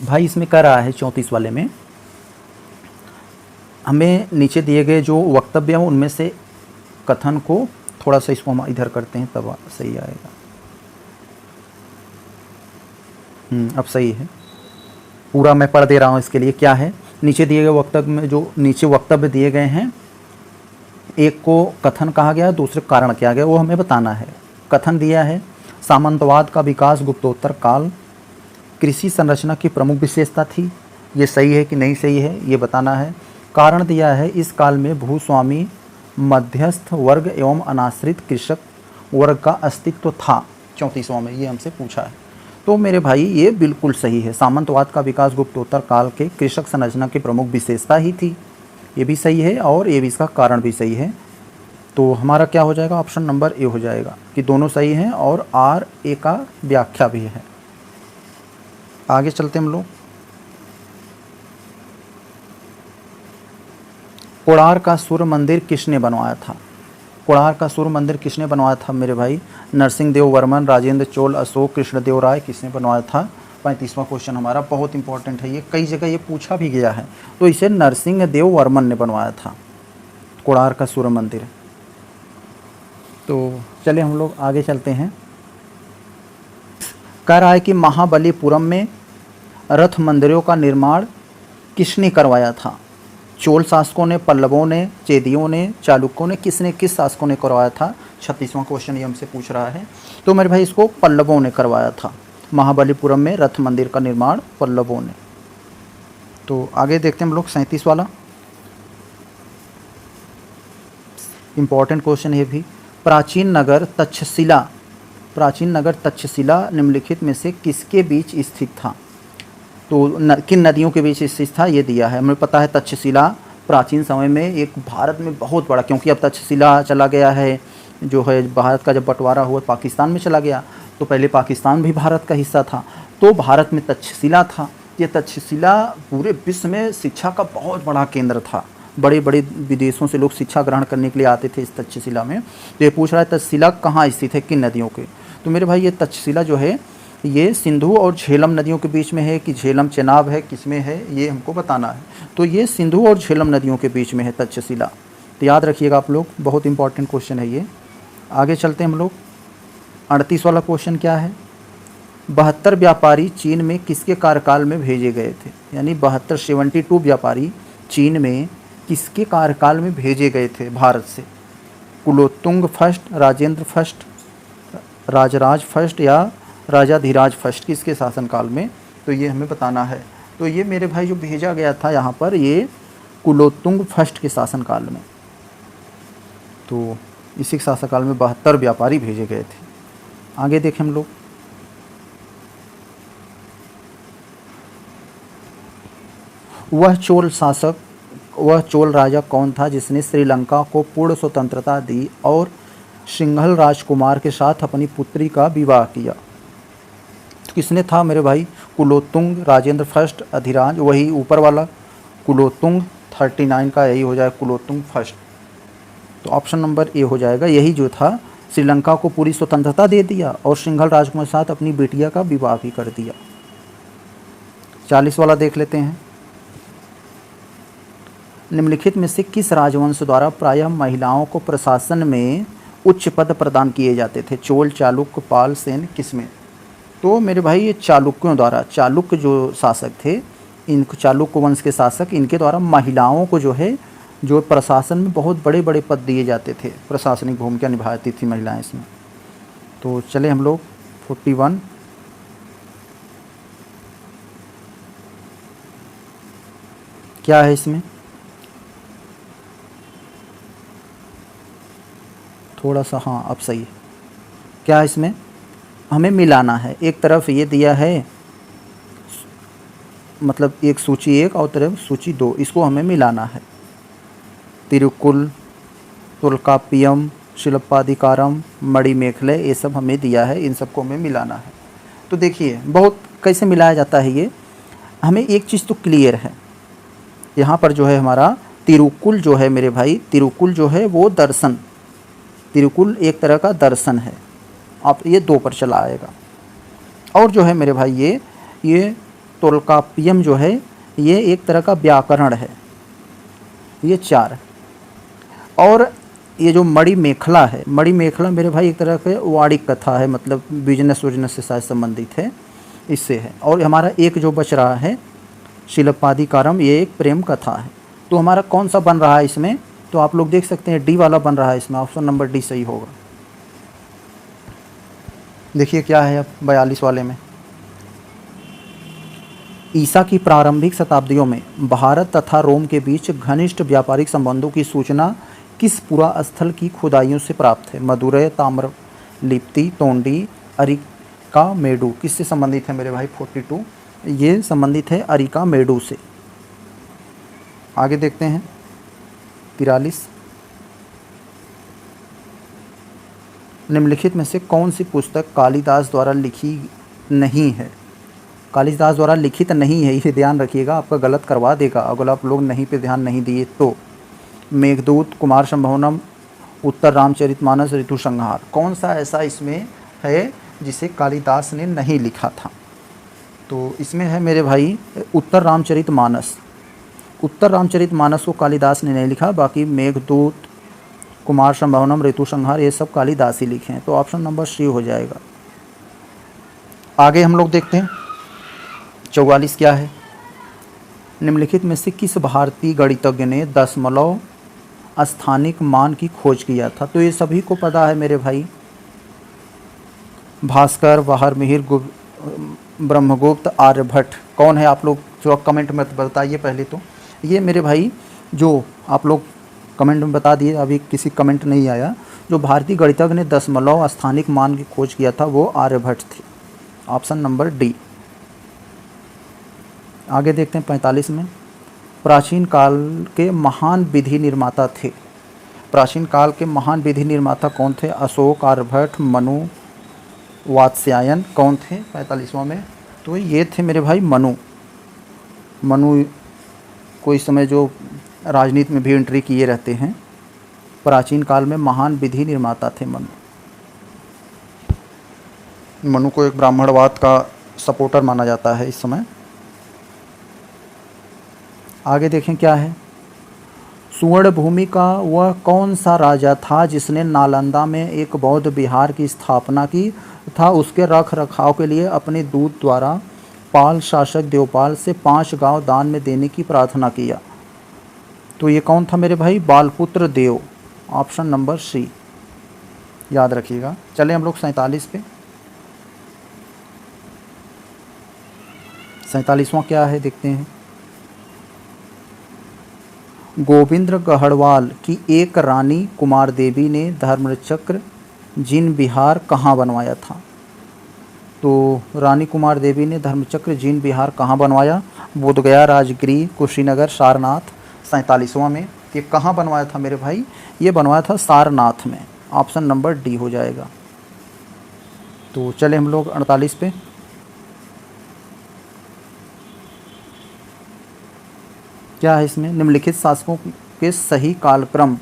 भाई। इसमें कह रहा है 34 वाले में, हमें नीचे दिए गए जो वक्तव्य हैं उनमें से कथन को, थोड़ा सा इसको हम इधर करते हैं तब सही आएगा। अब सही है, पूरा मैं पढ़ दे रहा हूँ। इसके लिए क्या है, नीचे दिए गए वक्तव्य में जो नीचे वक्तव्य दिए गए हैं, एक को कथन कहा गया है, दूसरे कारण किया गया, वो हमें बताना है। कथन दिया है सामंतवाद का विकास गुप्तोत्तर काल कृषि संरचना की प्रमुख विशेषता थी, ये सही है कि नहीं सही है ये बताना है। कारण दिया है इस काल में भूस्वामी, मध्यस्थ वर्ग एवं अनाश्रित कृषक वर्ग का अस्तित्व था। 34वां में ये हमसे पूछा है। तो मेरे भाई ये बिल्कुल सही है, सामंतवाद का विकास गुप्तोत्तर काल के कृषक संरचना की प्रमुख विशेषता ही थी, ये भी सही है और ये भी इसका कारण भी सही है। तो हमारा क्या हो जाएगा, ऑप्शन नंबर ए हो जाएगा कि दोनों सही हैं और आर ए का व्याख्या भी है। आगे चलते हम लोग। कोणार्क का सूर्य मंदिर किसने बनवाया था? कोणार्क का सूर्य मंदिर किसने बनवाया था मेरे भाई? नरसिंह देव वर्मन, राजेंद्र चोल, अशोक, कृष्णदेव राय, किसने बनवाया था? 35वां क्वेश्चन हमारा बहुत इंपॉर्टेंट है, ये कई जगह ये पूछा भी गया है। तो इसे नरसिंह देव वर्मन ने बनवाया था, कोणार्क का सूर्य मंदिर। तो चले हम लोग आगे चलते हैं। कह रहा है कि महाबलीपुरम में रथ मंदिरों का निर्माण किसने करवाया था? चोल शासकों ने, पल्लवों ने, चेदियों ने, चालुक्यों ने, किस शासकों ने करवाया था? 36वां क्वेश्चन ये हमसे पूछ रहा है। तो मेरे भाई इसको पल्लवों ने करवाया था, महाबलीपुरम में रथ मंदिर का निर्माण पल्लवों ने। तो आगे देखते हैं हम लोग 37 वाला इंपॉर्टेंट क्वेश्चन है भी। प्राचीन नगर तक्षशिला निम्नलिखित में से किसके बीच स्थित था? तो किन नदियों के बीच स्थित था ये दिया है। हमें पता है तक्षशिला प्राचीन समय में एक भारत में बहुत बड़ा, क्योंकि अब तक्षशिला चला गया है, जो है भारत का जब बंटवारा हुआ पाकिस्तान में चला गया, तो पहले पाकिस्तान भी भारत का हिस्सा था, तो भारत में तक्षशिला था। ये तक्षशिला पूरे विश्व में शिक्षा का बहुत बड़ा केंद्र था, बड़े बड़े विदेशों से लोग शिक्षा ग्रहण करने के लिए आते थे इस तक्षशिला में। तो ये पूछ रहा है तक्षशिला कहाँ स्थित है, किन नदियों के? तो मेरे भाई ये तक्षशिला जो है ये सिंधु और झेलम नदियों के बीच में है कि झेलम चेनाब है, किस में है ये हमको बताना है। तो ये सिंधु और झेलम नदियों के बीच में है तक्षशिला, तो याद रखिएगा आप लोग, बहुत इंपॉर्टेंट क्वेश्चन है ये। आगे चलते हैं हम लोग। 38 वाला क्वेश्चन क्या है? 72 व्यापारी चीन में किसके कार्यकाल में भेजे गए थे? यानी 72 व्यापारी चीन में किसके कार्यकाल में भेजे गए थे भारत से? Kulottunga first, Rajendra first, Rajaraja first या राजाधिराज फर्स्ट, किसके शासनकाल में? तो ये हमें बताना है। तो ये मेरे भाई जो भेजा गया था यहाँ पर, ये कुलोत्तुंग फर्स्ट के शासनकाल में। तो इसी के शासनकाल में 72 व्यापारी भेजे गए थे। आगे देखें हम लोग। वह चोल राजा कौन था जिसने श्रीलंका को पूर्ण स्वतंत्रता दी और सिंघल राजकुमार के साथ अपनी पुत्री का विवाह किया? किसने था मेरे भाई? कुलोत्तुंग राजेंद्र फर्स्ट अधिराज, वही ऊपर वाला कुलोत्तुंग 39 का यही हो जाएगा कुलोत्तुंग फर्स्ट। तो ऑप्शन नंबर ए हो जाएगा। यही जो था श्रीलंका को पूरी स्वतंत्रता दे दिया और सिंघल राजकुमार के साथ अपनी बेटिया का विवाह भी कर दिया। 40 वाला देख लेते हैं। निम्नलिखित में से किस राजवंश द्वारा प्रायः महिलाओं को प्रशासन में उच्च पद प्रदान किए जाते थे? चोल, चालुक्य, पाल, सेन, किसमें? तो मेरे भाई ये चालुक्यों द्वारा, चालुक्य जो शासक थे, इन चालुक्य वंश के शासक, इनके द्वारा महिलाओं को जो है जो प्रशासन में बहुत बड़े बड़े पद दिए जाते थे, प्रशासनिक भूमिका निभाती थी महिलाएं इसमें। तो चले हम लोग 41। क्या है इसमें? थोड़ा सा, हाँ अब सही है। क्या है इसमें? हमें मिलाना है। एक तरफ ये दिया है, मतलब एक सूची 1 और तरफ सूची 2, इसको हमें मिलाना है। तिरुकुल, तुल्कापियम, शिल्पाधिकारम, मणिमेखले, ये सब हमें दिया है, इन सबको हमें मिलाना है। तो देखिए बहुत कैसे मिलाया जाता है ये, हमें एक चीज़ तो क्लियर है, यहाँ पर जो है हमारा तिरुकुल जो है मेरे भाई, तिरुकुल जो है वो दर्शन, तिरुकुल एक तरह का दर्शन है। आप ये 2 पर चला आएगा। और जो है मेरे भाई ये तोल्कापियम जो है ये एक तरह का व्याकरण है, ये 4। और ये जो मणिमेखला है, मणिमेखला मेरे भाई एक तरह के वाणिक कथा है, मतलब बिजनेस विजनेस से शायद संबंधित है, इससे है। और हमारा एक जो बच रहा है शिल्पाधिकारम, ये एक प्रेम कथा है। तो हमारा कौन सा बन रहा है इसमें? तो आप लोग देख सकते हैं डी वाला बन रहा है इसमें, ऑप्शन नंबर डी सही होगा। देखिए क्या है अब 42 वाले में। ईसा की प्रारंभिक शताब्दियों में भारत तथा रोम के बीच घनिष्ठ व्यापारिक संबंधों की सूचना किस पुरा स्थल की खुदाइयों से प्राप्त है? मदुरै, ताम्रलिप्ति, तोंडी, अरिका मेडू। किससे संबंधित है मेरे भाई? 42 ये संबंधित है अरिका मेडू से। आगे देखते हैं 43। निम्नलिखित में से कौन सी पुस्तक कालिदास द्वारा लिखी नहीं है? कालिदास द्वारा लिखित नहीं है, ये ध्यान रखिएगा, आपका गलत करवा देगा अगर आप लोग नहीं पे ध्यान नहीं दिए तो। मेघदूत, कुमार संभवनम, उत्तर रामचरितमानस, ऋतु संहार। कौन सा ऐसा इसमें है जिसे कालिदास ने नहीं लिखा था? तो इसमें है मेरे भाई उत्तर रामचरितमानस। उत्तर रामचरितमानस को कालिदास ने नहीं लिखा, बाकी मेघदूत, कुमार संभवनम, ऋतु संहार ये सब कालिदास ही लिखे हैं। तो ऑप्शन नंबर सी हो जाएगा। आगे हम लोग देखते हैं 44 क्या है। निम्नलिखित में से किस भारतीय गणितज्ञ ने दशमलव स्थानिक मान की खोज किया था? तो ये सभी को पता है मेरे भाई, भास्कर, वाहरमिहिर, ब्रह्मगुप्त, आर्यभट्ट। कौन है आप लोग जो कमेंट में बताइए पहले तो। ये मेरे भाई जो आप लोग कमेंट में बता दिए, अभी किसी कमेंट नहीं आया। जो भारतीय गणितज्ञ ने दशमलव स्थानिक मान की खोज किया था वो आर्यभट्ट थे, ऑप्शन नंबर डी। आगे देखते हैं 45 में। प्राचीन काल के महान विधि निर्माता थे। प्राचीन काल के महान विधि निर्माता कौन थे? अशोक, आर्यभट्ट, मनु, वात्स्यायन। कौन थे 45वां में? तो ये थे मेरे भाई मनु। मनु को इस समय जो राजनीति में भी एंट्री किए रहते हैं। प्राचीन काल में महान विधि निर्माता थे मनु। मनु को एक ब्राह्मणवाद का सपोर्टर माना जाता है इस समय। आगे देखें क्या है। सुवर्ण भूमि का वह कौन सा राजा था जिसने नालंदा में एक बौद्ध विहार की स्थापना की तथा उसके रख रखाव के लिए अपने दूत द्वारा पाल शासक देवपाल से 5 गांव दान में देने की प्रार्थना किया? तो ये कौन था मेरे भाई? बालपुत्र देव, ऑप्शन नंबर सी याद रखिएगा। चले हम लोग 47 पे। 47वां क्या है देखते हैं। गोविंद गढ़वाल की एक रानी कुमार देवी ने धर्मचक्र जिन बिहार कहाँ बनवाया था? तो रानी कुमार देवी ने धर्मचक्र जिन बिहार कहाँ बनवाया? बोधगया, राजगिरी, कुशीनगर, सारनाथ। 47वां में ये कहाँ बनवाया था मेरे भाई? ये बनवाया था सारनाथ में, ऑप्शन नंबर डी हो जाएगा। तो चले हम लोग 48 पे। क्या है इसमें? निम्नलिखित शासकों के सही कालक्रम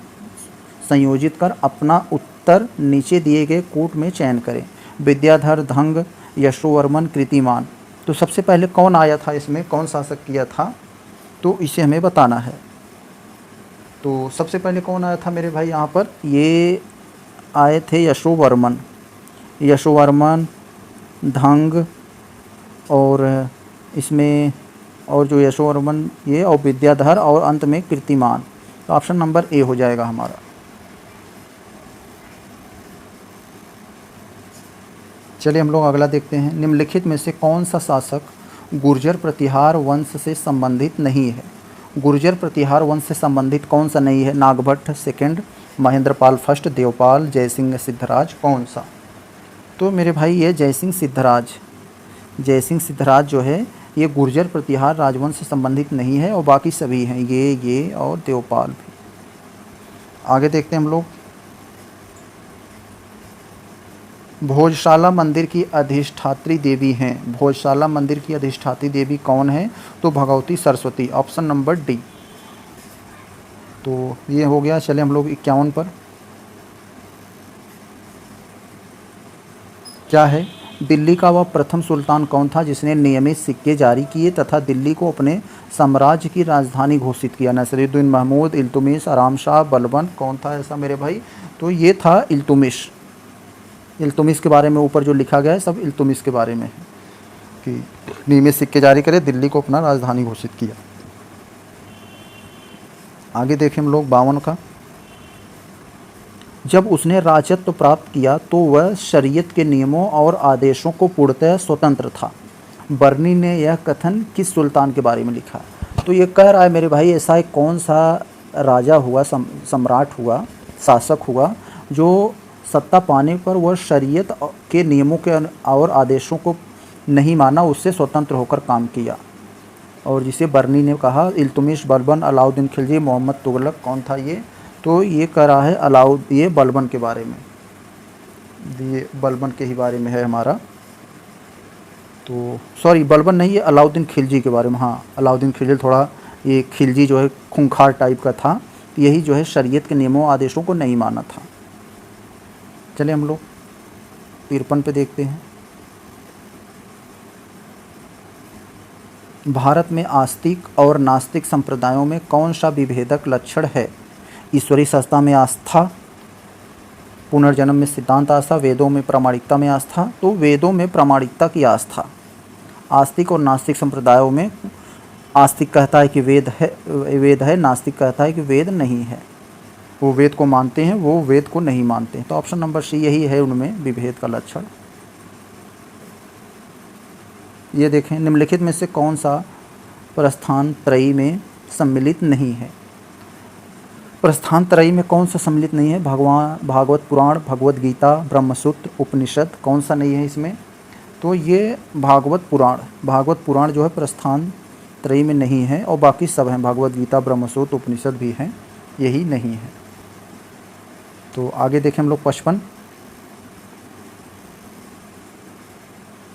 संयोजित कर अपना उत्तर नीचे दिए गए कूट में चयन करें। विद्याधर, धंग, यशोवर्मन, कीर्तिमान। तो सबसे पहले कौन आया था इसमें, कौन शासक किया था, तो इसे हमें बताना है। तो सबसे पहले कौन आया था मेरे भाई यहाँ पर? ये आए थे यशोवर्मन, यशोवर्मन, धंग, और इसमें और जो यशोवर्मन ये, और विद्याधर, और अंत में कीर्तिमान। तो ऑप्शन नंबर ए हो जाएगा हमारा। चलिए हम लोग अगला देखते हैं। निम्नलिखित में से कौन सा शासक गुर्जर प्रतिहार वंश से संबंधित नहीं है? गुर्जर प्रतिहार वंश से संबंधित कौन सा नहीं है? नागभट्ट सेकंड, महेंद्रपाल फर्स्ट, देवपाल, जयसिंह सिद्धराज, कौन सा? तो मेरे भाई ये जयसिंह सिद्धराज, जयसिंह सिद्धराज जो है ये गुर्जर प्रतिहार राजवंश से संबंधित नहीं है, और बाकी सभी हैं ये और देवपाल भी। आगे देखते हैं हम लोग। भोजशाला मंदिर की अधिष्ठात्री देवी हैं। भोजशाला मंदिर की अधिष्ठात्री देवी कौन है? तो Bhagwati Saraswati, option number D. तो ये हो गया। चले हम लोग 51 पर। क्या है? दिल्ली का वह प्रथम सुल्तान कौन था जिसने नियमित सिक्के जारी किए तथा दिल्ली को अपने साम्राज्य की राजधानी घोषित किया? नसीरुद्दीन महमूद, इल्तुमिश, आराम शाह, बलबन, कौन था ऐसा मेरे भाई? तो ये था इल्तुमिश। इल्तुमिश के बारे में ऊपर जो लिखा गया है सब इल्तुमिश के बारे में है कि नियमित सिक्के जारी करे, दिल्ली को अपना राजधानी घोषित किया। आगे देखें हम लोग 52 का। जब उसने राजत्व प्राप्त किया तो वह शरीयत के नियमों और आदेशों को पूर्णतः स्वतंत्र था। बर्नी ने यह कथन किस सुल्तान के बारे में लिखा? तो ये कह रहा है मेरे भाई ऐसा एक कौन सा राजा हुआ, सम्राट हुआ, शासक हुआ जो सत्ता पाने पर वह शरीयत के नियमों के और आदेशों को नहीं माना, उससे स्वतंत्र होकर काम किया। और जिसे बर्नी ने कहा इल्तुमिश, बलबन, अलाउद्दीन खिलजी, मोहम्मद तुगलक, कौन था ये? तो ये कह रहा है ये बलबन के बारे में, ये बलबन के ही बारे में है हमारा। तो सॉरी बलबन नहीं, ये अलाउद्दीन खिलजी के बारे में। हाँ अलाउद्दीन खिलजी, थोड़ा ये खिलजी जो है खूंखार टाइप का था, यही जो है शरीयत के नियमों आदेशों को नहीं माना था। चलिए हम लोग 53 पे देखते हैं। भारत में आस्तिक और नास्तिक संप्रदायों में कौन सा विभेदक लक्षण है? ईश्वरीय सत्ता में आस्था, पुनर्जन्म में सिद्धांत आस्था, वेदों में प्रामाणिकता में आस्था। तो वेदों में प्रामाणिकता की आस्था। आस्तिक और नास्तिक संप्रदायों में आस्तिक कहता है कि वेद है, नास्तिक कहता है कि वेद नहीं है। वो वेद को मानते हैं, वो वेद को नहीं मानते हैं। तो ऑप्शन नंबर सी यही है उनमें विभेद का लक्षण। ये देखें, निम्नलिखित में से कौन सा प्रस्थान त्रयी में सम्मिलित नहीं है? प्रस्थान त्रयी में कौन सा सम्मिलित नहीं है? भागवत पुराण, भगवत गीता, ब्रह्मसूत्र, उपनिषद, कौन सा नहीं है इसमें? तो ये भागवत पुराण जो है प्रस्थान त्रयी में नहीं है, और बाकी सब हैं, भगवत गीता, ब्रह्मसूत्र, उपनिषद भी हैं, यही नहीं है। तो आगे देखें हम लोग 55।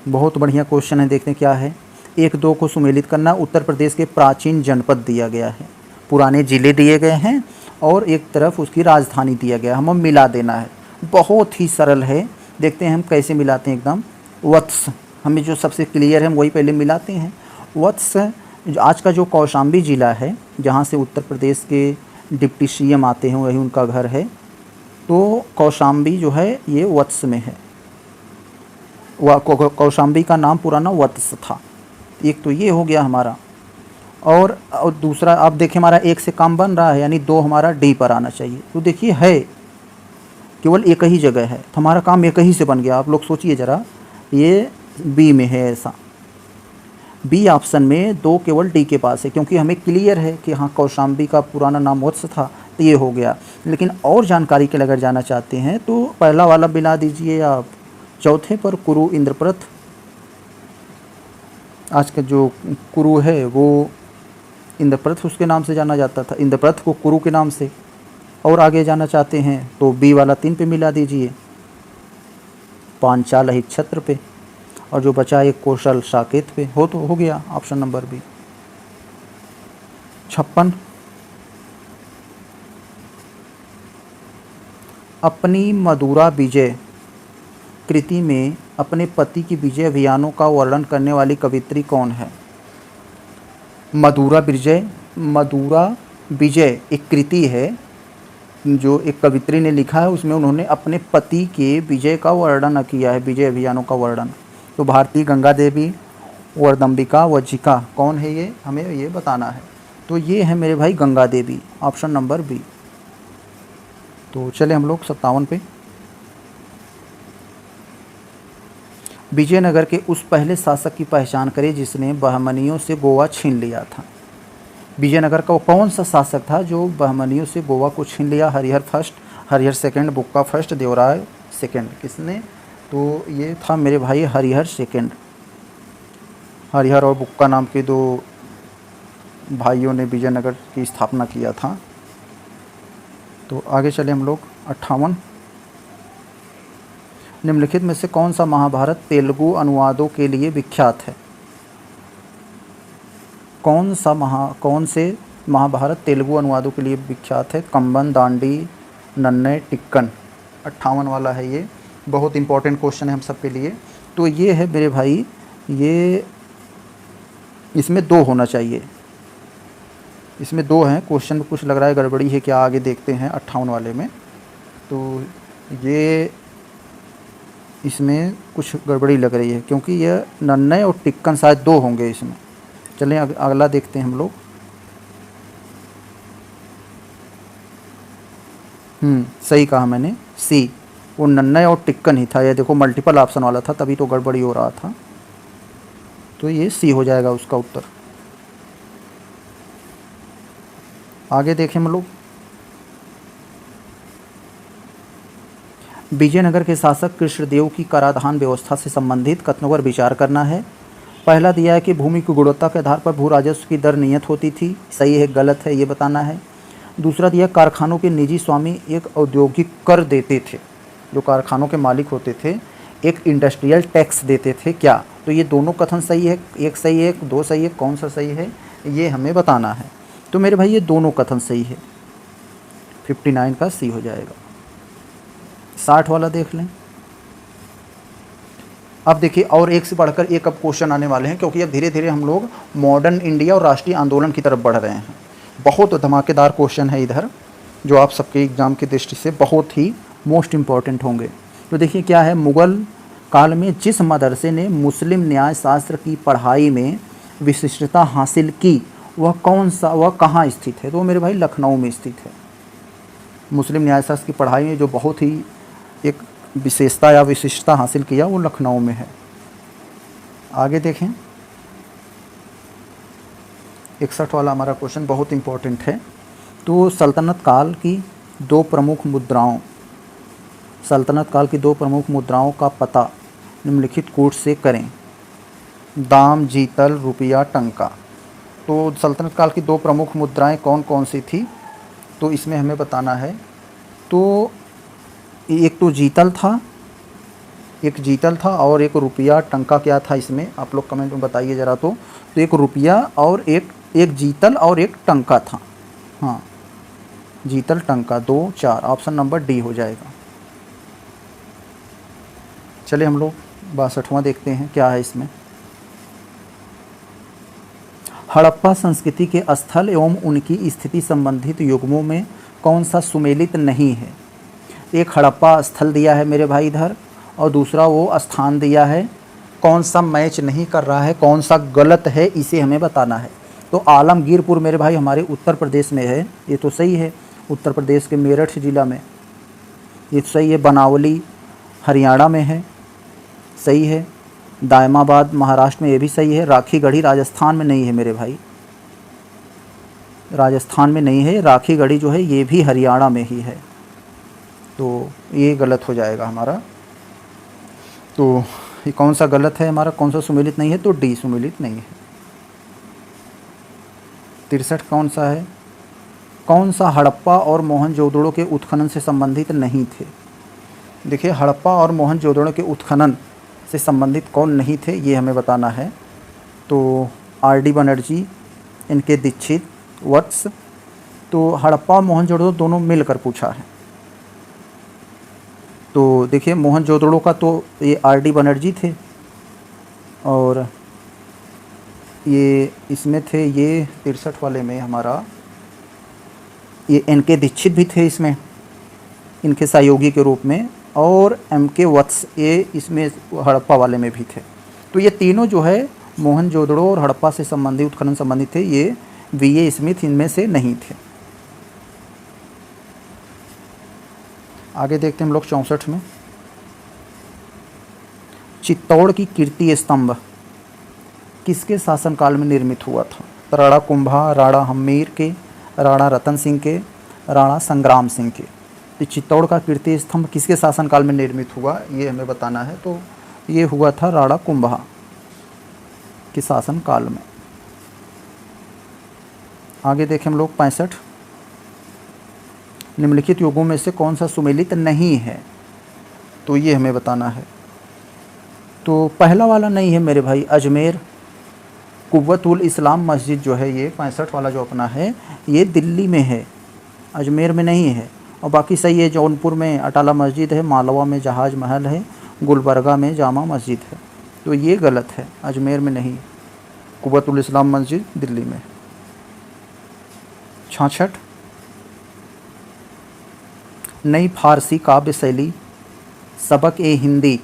बहुत बढ़िया क्वेश्चन है, देखते हैं क्या है। 1-2 को सुमेलित करना। उत्तर प्रदेश के प्राचीन जनपद दिया गया है, पुराने ज़िले दिए गए हैं, और एक तरफ उसकी राजधानी दिया गया है, हमें मिला देना है। बहुत ही सरल है, देखते हैं हम कैसे मिलाते हैं। एकदम वत्स, हमें जो सबसे क्लियर है हम वही पहले मिलाते हैं। वत्स आज का जो कौशाम्बी ज़िला है, जहाँ से उत्तर प्रदेश के डिप्टी सीएम आते हैं, वही उनका घर है। तो कौशाम्बी जो है ये वत्स में है। कौशाम्बी का नाम पुराना वत्स था। एक तो ये हो गया हमारा, और दूसरा आप देखिए हमारा 1 से काम बन रहा है, यानी 2 हमारा डी पर आना चाहिए। तो देखिए है केवल एक ही जगह है, तो हमारा काम एक ही से बन गया। आप लोग सोचिए ज़रा, ये बी में है ऐसा, बी ऑप्शन में 2 केवल डी के पास है, क्योंकि हमें क्लियर है कि हाँ कौशाम्बी का पुराना नाम वत्स था, तो ये हो गया। लेकिन और जानकारी के लिए अगर जाना चाहते हैं तो पहला वाला मिला दीजिए आप। चौथे पर कुरु इंद्रप्रथ, आज का जो कुरु है वो इंद्रप्रथ उसके नाम से जाना जाता था, इंद्रप्रथ को कुरु के नाम से। और आगे जाना चाहते हैं तो बी वाला 3 पे मिला दीजिए, पांचाल हित छत्र पे, और जो बचा एक कौशल साकेत पे। हो तो हो गया ऑप्शन नंबर बी। 56। अपनी मधुरा विजय कृति में अपने पति की विजय अभियानों का वर्णन करने वाली कवित्री कौन है? मधुरा विजय एक कृति है जो एक कवित्री ने लिखा है, उसमें उन्होंने अपने पति के विजय का वर्णन किया है, विजय अभियानों का वर्णन। तो भारती, गंगा देवी, वरदम्बिका, वज्जिका, कौन है ये, हमें ये बताना है। तो ये है मेरे भाई Ganga Devi, option number B. तो चले हम लोग 57 पे। विजयनगर के उस पहले शासक की पहचान करें जिसने बहमनियों से गोवा छीन लिया था। विजयनगर का कौन सा शासक था जो बहमनियों से गोवा को छीन लिया? हरिहर फर्स्ट, हरिहर सेकंड, बुक्का फर्स्ट, देवराय सेकंड। किसने? तो ये था मेरे भाई हरिहर सेकंड। हरिहर और बुक्का नाम के दो भाइयों ने विजयनगर की स्थापना किया था। तो आगे चले हम लोग 58। निम्नलिखित में से कौन सा महाभारत तेलुगु अनुवादों के लिए विख्यात है? कौन से महाभारत तेलुगु अनुवादों के लिए विख्यात है? कंबन, दांडी, नन्नय, टिक्कन। 58 वाला है ये, बहुत इंपॉर्टेंट क्वेश्चन है हम सब के लिए। तो ये है मेरे भाई, ये इसमें 2 होना चाहिए, इसमें 2 हैं। क्वेश्चन में कुछ लग रहा है गड़बड़ी है क्या, आगे देखते हैं 58 वाले में। तो ये इसमें कुछ गड़बड़ी लग रही है क्योंकि ये नन्नय और टिक्कन शायद 2 होंगे इसमें। चलें अगला देखते हैं हम लोग। सही कहा मैंने, सी, वो नन्नय और टिक्कन ही था। ये देखो मल्टीपल ऑप्शन वाला था, तभी तो गड़बड़ी हो रहा था। तो ये सी हो जाएगा उसका उत्तर। आगे देखें हम लोग। विजयनगर के शासक कृष्णदेव की कराधान व्यवस्था से संबंधित कथनों पर विचार करना है। पहला दिया है कि भूमि की गुणवत्ता के आधार पर भू राजस्व की दर नियत होती थी, सही है गलत है ये बताना है। दूसरा दिया कारखानों के निजी स्वामी एक औद्योगिक कर देते थे, जो कारखानों के मालिक होते थे एक इंडस्ट्रियल टैक्स देते थे क्या? तो ये दोनों कथन सही है, एक सही है, 2 सही है, कौन सा सही है ये हमें बताना है। तो मेरे भाई ये दोनों कथन सही है, 59 का सी हो जाएगा। 60 वाला देख लें। अब देखिए और एक से बढ़कर एक अब क्वेश्चन आने वाले हैं, क्योंकि अब धीरे धीरे हम लोग मॉडर्न इंडिया और राष्ट्रीय आंदोलन की तरफ बढ़ रहे हैं। बहुत धमाकेदार क्वेश्चन है इधर, जो आप सबके एग्जाम की दृष्टि से बहुत ही मोस्ट इम्पॉर्टेंट होंगे। तो देखिए क्या है, मुग़ल काल में जिस मदरसे ने मुस्लिम न्याय शास्त्र की पढ़ाई में विशिष्टता हासिल की वह कौन सा, वह कहाँ स्थित है? तो मेरे भाई लखनऊ में स्थित है। मुस्लिम न्याय शास्त्र की पढ़ाई में जो बहुत ही एक विशेषता या विशिष्टता हासिल किया वो लखनऊ में है। आगे देखें 61 वाला हमारा क्वेश्चन बहुत इम्पोर्टेंट है। तो सल्तनत काल की 2 प्रमुख मुद्राओं, सल्तनत काल की 2 प्रमुख मुद्राओं का पता निम्नलिखित कोड से करें। दाम, जीतल, रुपया, टंका। तो सल्तनत काल की 2 प्रमुख मुद्राएं कौन कौन सी थी, तो इसमें हमें बताना है। तो एक तो जीतल था, एक जीतल था और एक रुपया, टंका क्या था इसमें, आप लोग कमेंट में बताइए ज़रा। तो एक रुपया और एक जीतल और एक टंका था। हाँ, जीतल, टंका, 2, 4, ऑप्शन नंबर डी हो जाएगा। चले हम लोग 62वां देखते हैं क्या है इसमें। हड़प्पा संस्कृति के स्थल एवं उनकी स्थिति संबंधित युग्मों में कौन सा सुमेलित नहीं है? एक हड़प्पा स्थल दिया है मेरे भाई इधर, और दूसरा वो स्थान दिया है, कौन सा मैच नहीं कर रहा है, कौन सा गलत है, इसे हमें बताना है। तो आलमगीरपुर मेरे भाई हमारे उत्तर प्रदेश में है, ये तो सही है, उत्तर प्रदेश के मेरठ ज़िला में, ये तो सही है। बनावली हरियाणा में है, सही है। दायमाबाद महाराष्ट्र में, ये भी सही है। राखी गढ़ी राजस्थान में नहीं है मेरे भाई, राजस्थान में नहीं है। राखी गढ़ी जो है ये भी हरियाणा में ही है, तो ये गलत हो जाएगा हमारा। तो ये कौन सा गलत है हमारा, कौन सा सुमेलित नहीं है? तो डी सुमेलित नहीं है। 63 कौन सा है? कौन सा हड़प्पा और मोहनजोदड़ो के उत्खनन से संबंधित नहीं थे? देखिए हड़प्पा और मोहनजोदड़ो के उत्खनन से संबंधित कौन नहीं थे ये हमें बताना है। तो आर डी बनर्जी, इनके दीक्षित, वत्स। तो हड़प्पा मोहनजोदड़ो दोनों मिलकर पूछा है। तो देखिए मोहनजोदड़ो का तो ये आर.डी. बनर्जी थे, और ये इसमें थे, ये 63 वाले में हमारा ये एन.के. दीक्षित भी थे इसमें, इनके सहयोगी के रूप में, और एम.के. वत्स ये इसमें हड़प्पा वाले में भी थे। तो ये तीनों जो है मोहनजोदड़ो और हड़प्पा से संबंधित, उत्खनन संबंधित थे। ये वी.ए. स्मिथ इनमें से नहीं थे। आगे देखते हैं हम लोग 64 में। चित्तौड़ की कीर्ति स्तंभ किसके शासनकाल में निर्मित हुआ था? राणा कुंभा, राणा हम्मीर के, राणा रतन सिंह के, राणा संग्राम सिंह के। तो चित्तौड़ का कीर्ति स्तंभ किसके शासनकाल में निर्मित हुआ, ये हमें बताना है। तो ये हुआ था राणा कुंभा के शासनकाल में। आगे देखें हम लोग 65। निम्नलिखित युगों में से कौन सा सुमेलित नहीं है? तो ये हमें बताना है। तो पहला वाला नहीं है मेरे भाई, अजमेर कुव्वतुल इस्लाम मस्जिद जो है, ये 65 वाला जो अपना है, ये दिल्ली में है, अजमेर में नहीं है। और बाकी सही है, जौनपुर में अटाला मस्जिद है, मालवा में जहाज महल है, गुलबर्गा में जामा मस्जिद है। तो ये गलत है, अजमेर में नहीं, कुव्वतुल इस्लाम मस्जिद दिल्ली में। 66। नई फारसी काव्य शैली सबक ए हिंदी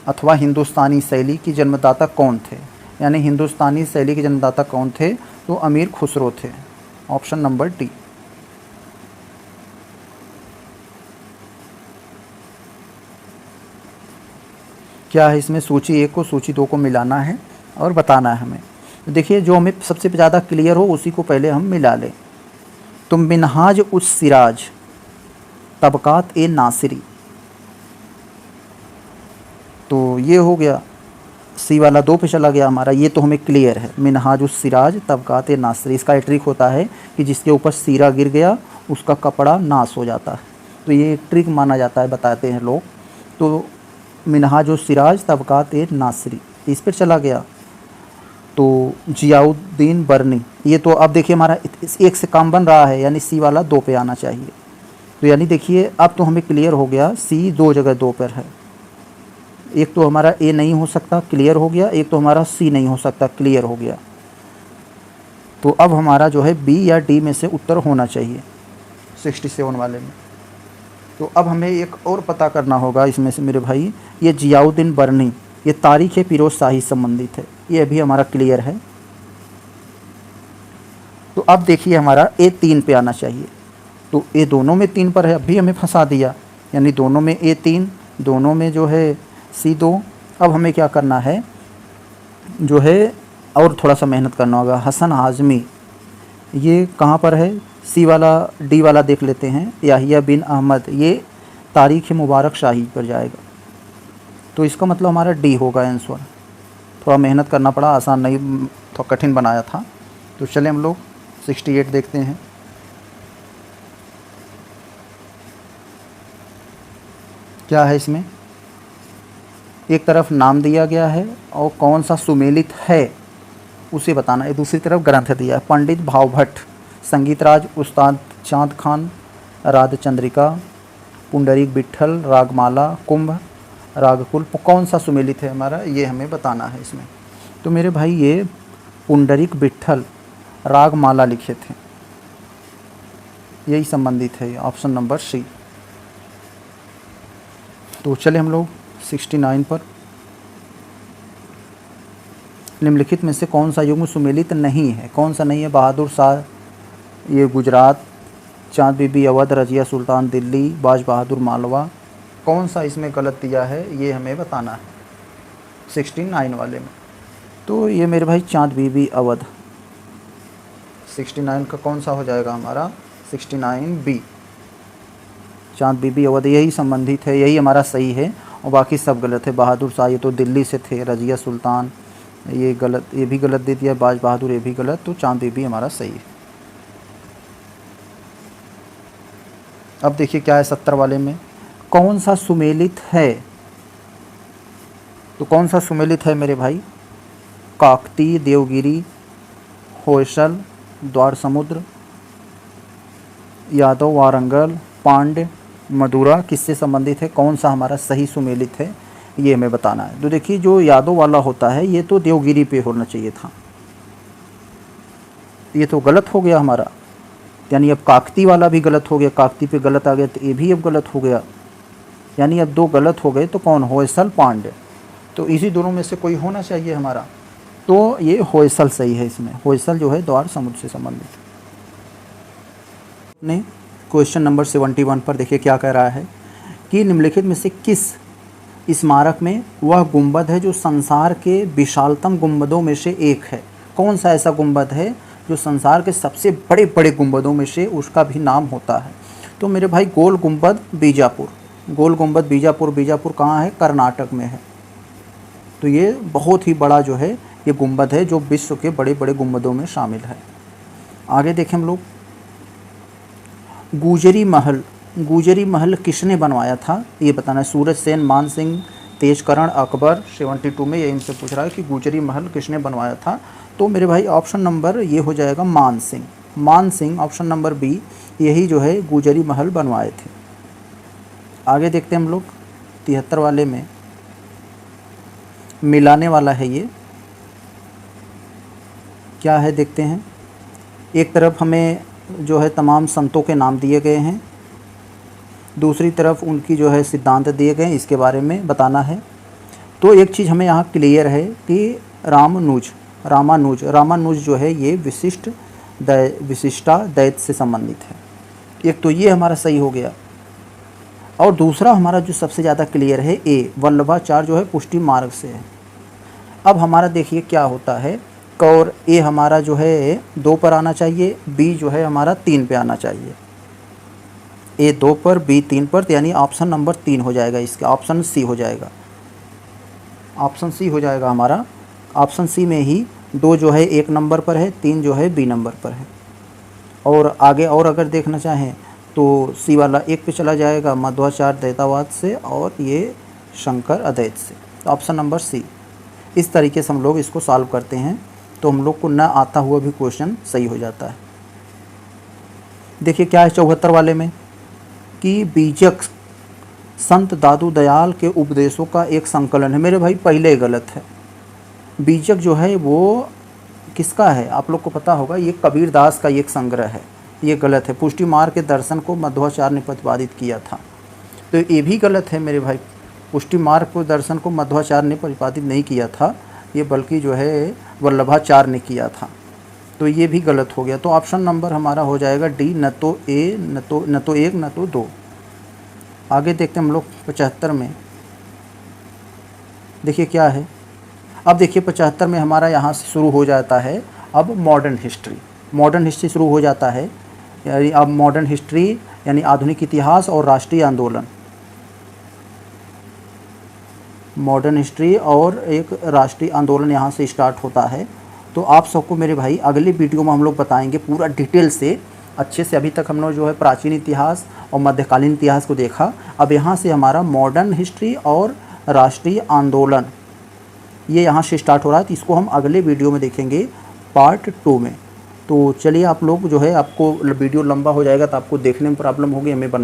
अथवा हिंदुस्तानी शैली की जन्मदाता कौन थे? यानी हिंदुस्तानी शैली के जन्मदाता कौन थे? तो अमीर खुसरो थे। Option number D. क्या है इसमें? सूची 1 को सूची 2 को मिलाना है और बताना है हमें। तो देखिए जो हमें सबसे ज़्यादा क्लियर हो उसी को पहले हम मिला लें। तो मिनहाज उस सिराज तबकात ए नासिरी, तो ये हो गया, सी वाला 2 पे चला गया हमारा, ये तो हमें क्लियर है। मिनहाज उस सिराज तबकात ए नासिरी, इसका ट्रिक होता है कि जिसके ऊपर सीरा गिर गया उसका कपड़ा नाश हो जाता है। तो ये एक ट्रिक माना जाता है, बताते हैं लोग। तो मिनहाज उस सिराज तबकात ए नासिरी, इस पर चला गया। तो जियाउद्दीन बर्नी, ये तो अब देखिए हमारा 1 से काम बन रहा है, यानी सी वाला 2 पे आना चाहिए। तो यानी देखिए अब तो हमें क्लियर हो गया, सी 2 जगह 2 पर है। एक तो हमारा ए नहीं हो सकता, क्लियर हो गया, एक तो हमारा सी नहीं हो सकता, क्लियर हो गया। तो अब हमारा जो है बी या डी में से उत्तर होना चाहिए 67 वाले में। तो अब हमें एक और पता करना होगा इसमें से मेरे भाई, ये जियाउद्दीन बर्नी, ये तारीख़ फिरोज शाही संबंधित है, ये अभी हमारा क्लियर है। तो अब देखिए हमारा ए 3 पे आना चाहिए। तो ए दोनों में 3 पर है, अभी हमें फंसा दिया, यानी दोनों में ए 3, दोनों में जो है सी 2। अब हमें क्या करना है जो है, और थोड़ा सा मेहनत करना होगा। हसन हाजमी, ये कहाँ पर है? सी वाला, डी वाला देख लेते हैं। याहिया बिन अहमद, ये तारीख़ मुबारक शाही पर जाएगा। तो इसका मतलब हमारा डी होगा आंसर। थोड़ा मेहनत करना पड़ा, आसान नहीं, थोड़ा कठिन बनाया था। तो चले हम लोग 68 देखते हैं। क्या है इसमें? एक तरफ नाम दिया गया है और कौन सा सुमेलित है उसे बताना है। दूसरी तरफ ग्रंथ दिया है। पंडित भावभट्ट, संगीतराज उस्ताद चांद खान, राध चंद्रिका, पुंडरीक विट्ठल, रागमाला, कुंभ, रागकुल। कौन सा सुमेलित है हमारा, ये हमें बताना है इसमें। तो मेरे भाई ये पुंडरीक विट्ठल रागमाला लिखे थे, यही संबंधित है, ऑप्शन नंबर सी। तो चले हम लोग 69 पर। निम्नलिखित में से कौन सा युग्म सुमेलित नहीं है? कौन सा नहीं है? बहादुर शाह ये गुजरात, चांद बीबी अवध, रजिया सुल्तान दिल्ली, बाज बहादुर मालवा। कौन सा इसमें गलत दिया है ये हमें बताना है 69 वाले में। तो ये मेरे भाई चांद बीबी अवध, 69 का कौन सा हो जाएगा हमारा? 69 बी, चांद बीबी अवध, यही संबंधित है, यही हमारा सही है, और बाकी सब गलत है। बहादुर शाह ये तो दिल्ली से थे, रजिया सुल्तान ये गलत, ये भी गलत दे दिया, बाज बहादुर ये भी गलत। तो चांद बीबी हमारा सही है। अब देखिए क्या है 70 वाले में, कौन सा सुमेलित है? तो कौन सा सुमेलित है मेरे भाई? काकती, देवगिरी, होयसल, द्वार समुद्र, यादव, वारंगल, पांड्य, मदुरा किससे संबंधित है, कौन सा हमारा सही सुमेलित है, ये हमें बताना है। तो देखिए जो यादव वाला होता है ये तो देवगिरी पे होना चाहिए था, ये तो गलत हो गया हमारा, यानी अब काकती वाला भी गलत हो गया, काकती पे गलत आ गया तो ये भी अब गलत हो गया, यानी अब दो गलत हो गए। तो कौन, होयसल, पांड्य, तो इसी दोनों में से कोई होना चाहिए हमारा, तो ये होयसल सही है। इसमें होयसल जो है द्वार समुद्र से संबंधित। ने क्वेश्चन नंबर 71 पर देखिए क्या कह रहा है कि निम्नलिखित में से किस स्मारक में वह गुंबद है जो संसार के विशालतम गुंबदों में से एक है। कौन सा ऐसा गुंबद है जो संसार के सबसे बड़े बड़े गुंबदों में से उसका भी नाम होता है। तो मेरे भाई गोल गुंबद बीजापुर, गोल गुंबद बीजापुर, बीजापुर कहाँ है, कर्नाटक में है। तो ये बहुत ही बड़ा जो है ये गुंबद है जो विश्व के बड़े बड़े गुंबदों में शामिल है। आगे देखें हम लोग, गुजरी महल, गुजरी महल किसने बनवाया था ये बताना है। सूरज सेन, मान सिंह, तेजकरण, अकबर। 72 में ये इनसे पूछ रहा है कि गुजरी महल किसने बनवाया था। तो मेरे भाई ऑप्शन नंबर ये हो जाएगा मान सिंह, मान सिंह ऑप्शन नंबर बी, यही जो है गुजरी महल बनवाए थे। आगे देखते हैं हम लोग 73 वाले में, मिलाने वाला है ये, क्या है देखते हैं। एक तरफ हमें जो है तमाम संतों के नाम दिए गए हैं, दूसरी तरफ उनकी जो है सिद्धांत दिए गए हैं, इसके बारे में बताना है। तो एक चीज़ हमें यहाँ क्लियर है कि रामानुज जो है ये विशिष्टा दैत से संबंधित है। एक तो ये हमारा सही हो गया, और दूसरा हमारा जो सबसे ज़्यादा क्लियर है ए, वल्लभाचार्य जो है पुष्टि मार्ग से है। अब हमारा देखिए क्या होता है, और ए हमारा जो है 2 पर आना चाहिए, बी जो है हमारा 3 पे आना चाहिए। ए 2 पर, बी 3 पर, यानी ऑप्शन नंबर 3 हो जाएगा इसका, ऑप्शन सी हो जाएगा, ऑप्शन सी हो जाएगा हमारा। ऑप्शन सी में ही 2 जो है 1 नंबर पर है, 3 जो है बी नंबर पर है। और आगे और अगर देखना चाहें तो सी वाला 1 पे चला जाएगा, मध्वाचार्य द्वैतवाद से और ये शंकर अद्वैत से। तो ऑप्शन नंबर सी। इस तरीके से हम लोग इसको सॉल्व करते हैं तो हम लोग को न आता हुआ भी क्वेश्चन सही हो जाता है। देखिए क्या है 74 वाले में कि बीजक संत दादू दयाल के उपदेशों का एक संकलन है। मेरे भाई पहले ही गलत है, बीजक जो है वो किसका है आप लोग को पता होगा, ये कबीरदास का एक संग्रह है, ये गलत है। पुष्टि मार्ग के दर्शन को मध्वाचार्य ने प्रतिपादित किया था, तो ये भी गलत है मेरे भाई। पुष्टि मार्ग को दर्शन को मध्वाचार्य ने प्रतिपादित नहीं किया था, ये बल्कि जो है वल्लभाचार्य ने किया था, तो ये भी गलत हो गया। तो ऑप्शन नंबर हमारा हो जाएगा डी, न तो ए, न तो 1 न तो 2। आगे देखते हैं हम लोग 75 में, देखिए क्या है। अब देखिए 75 में हमारा यहाँ से शुरू हो जाता है अब मॉडर्न हिस्ट्री शुरू हो जाता है। यानी अब मॉडर्न हिस्ट्री यानी आधुनिक इतिहास और राष्ट्रीय आंदोलन, मॉडर्न हिस्ट्री और एक राष्ट्रीय आंदोलन यहाँ से स्टार्ट होता है। तो आप सबको मेरे भाई अगले वीडियो में हम लोग बताएंगे पूरा डिटेल से अच्छे से। अभी तक हम लोग जो है प्राचीन इतिहास और मध्यकालीन इतिहास को देखा, अब यहाँ से हमारा मॉडर्न हिस्ट्री और राष्ट्रीय आंदोलन ये यहाँ से स्टार्ट हो रहा है। तो इसको हम अगले वीडियो में देखेंगे पार्ट 2 में। तो चलिए आप लोग जो है, आपको वीडियो लंबा हो जाएगा तो आपको देखने में प्रॉब्लम होगी, हमें बना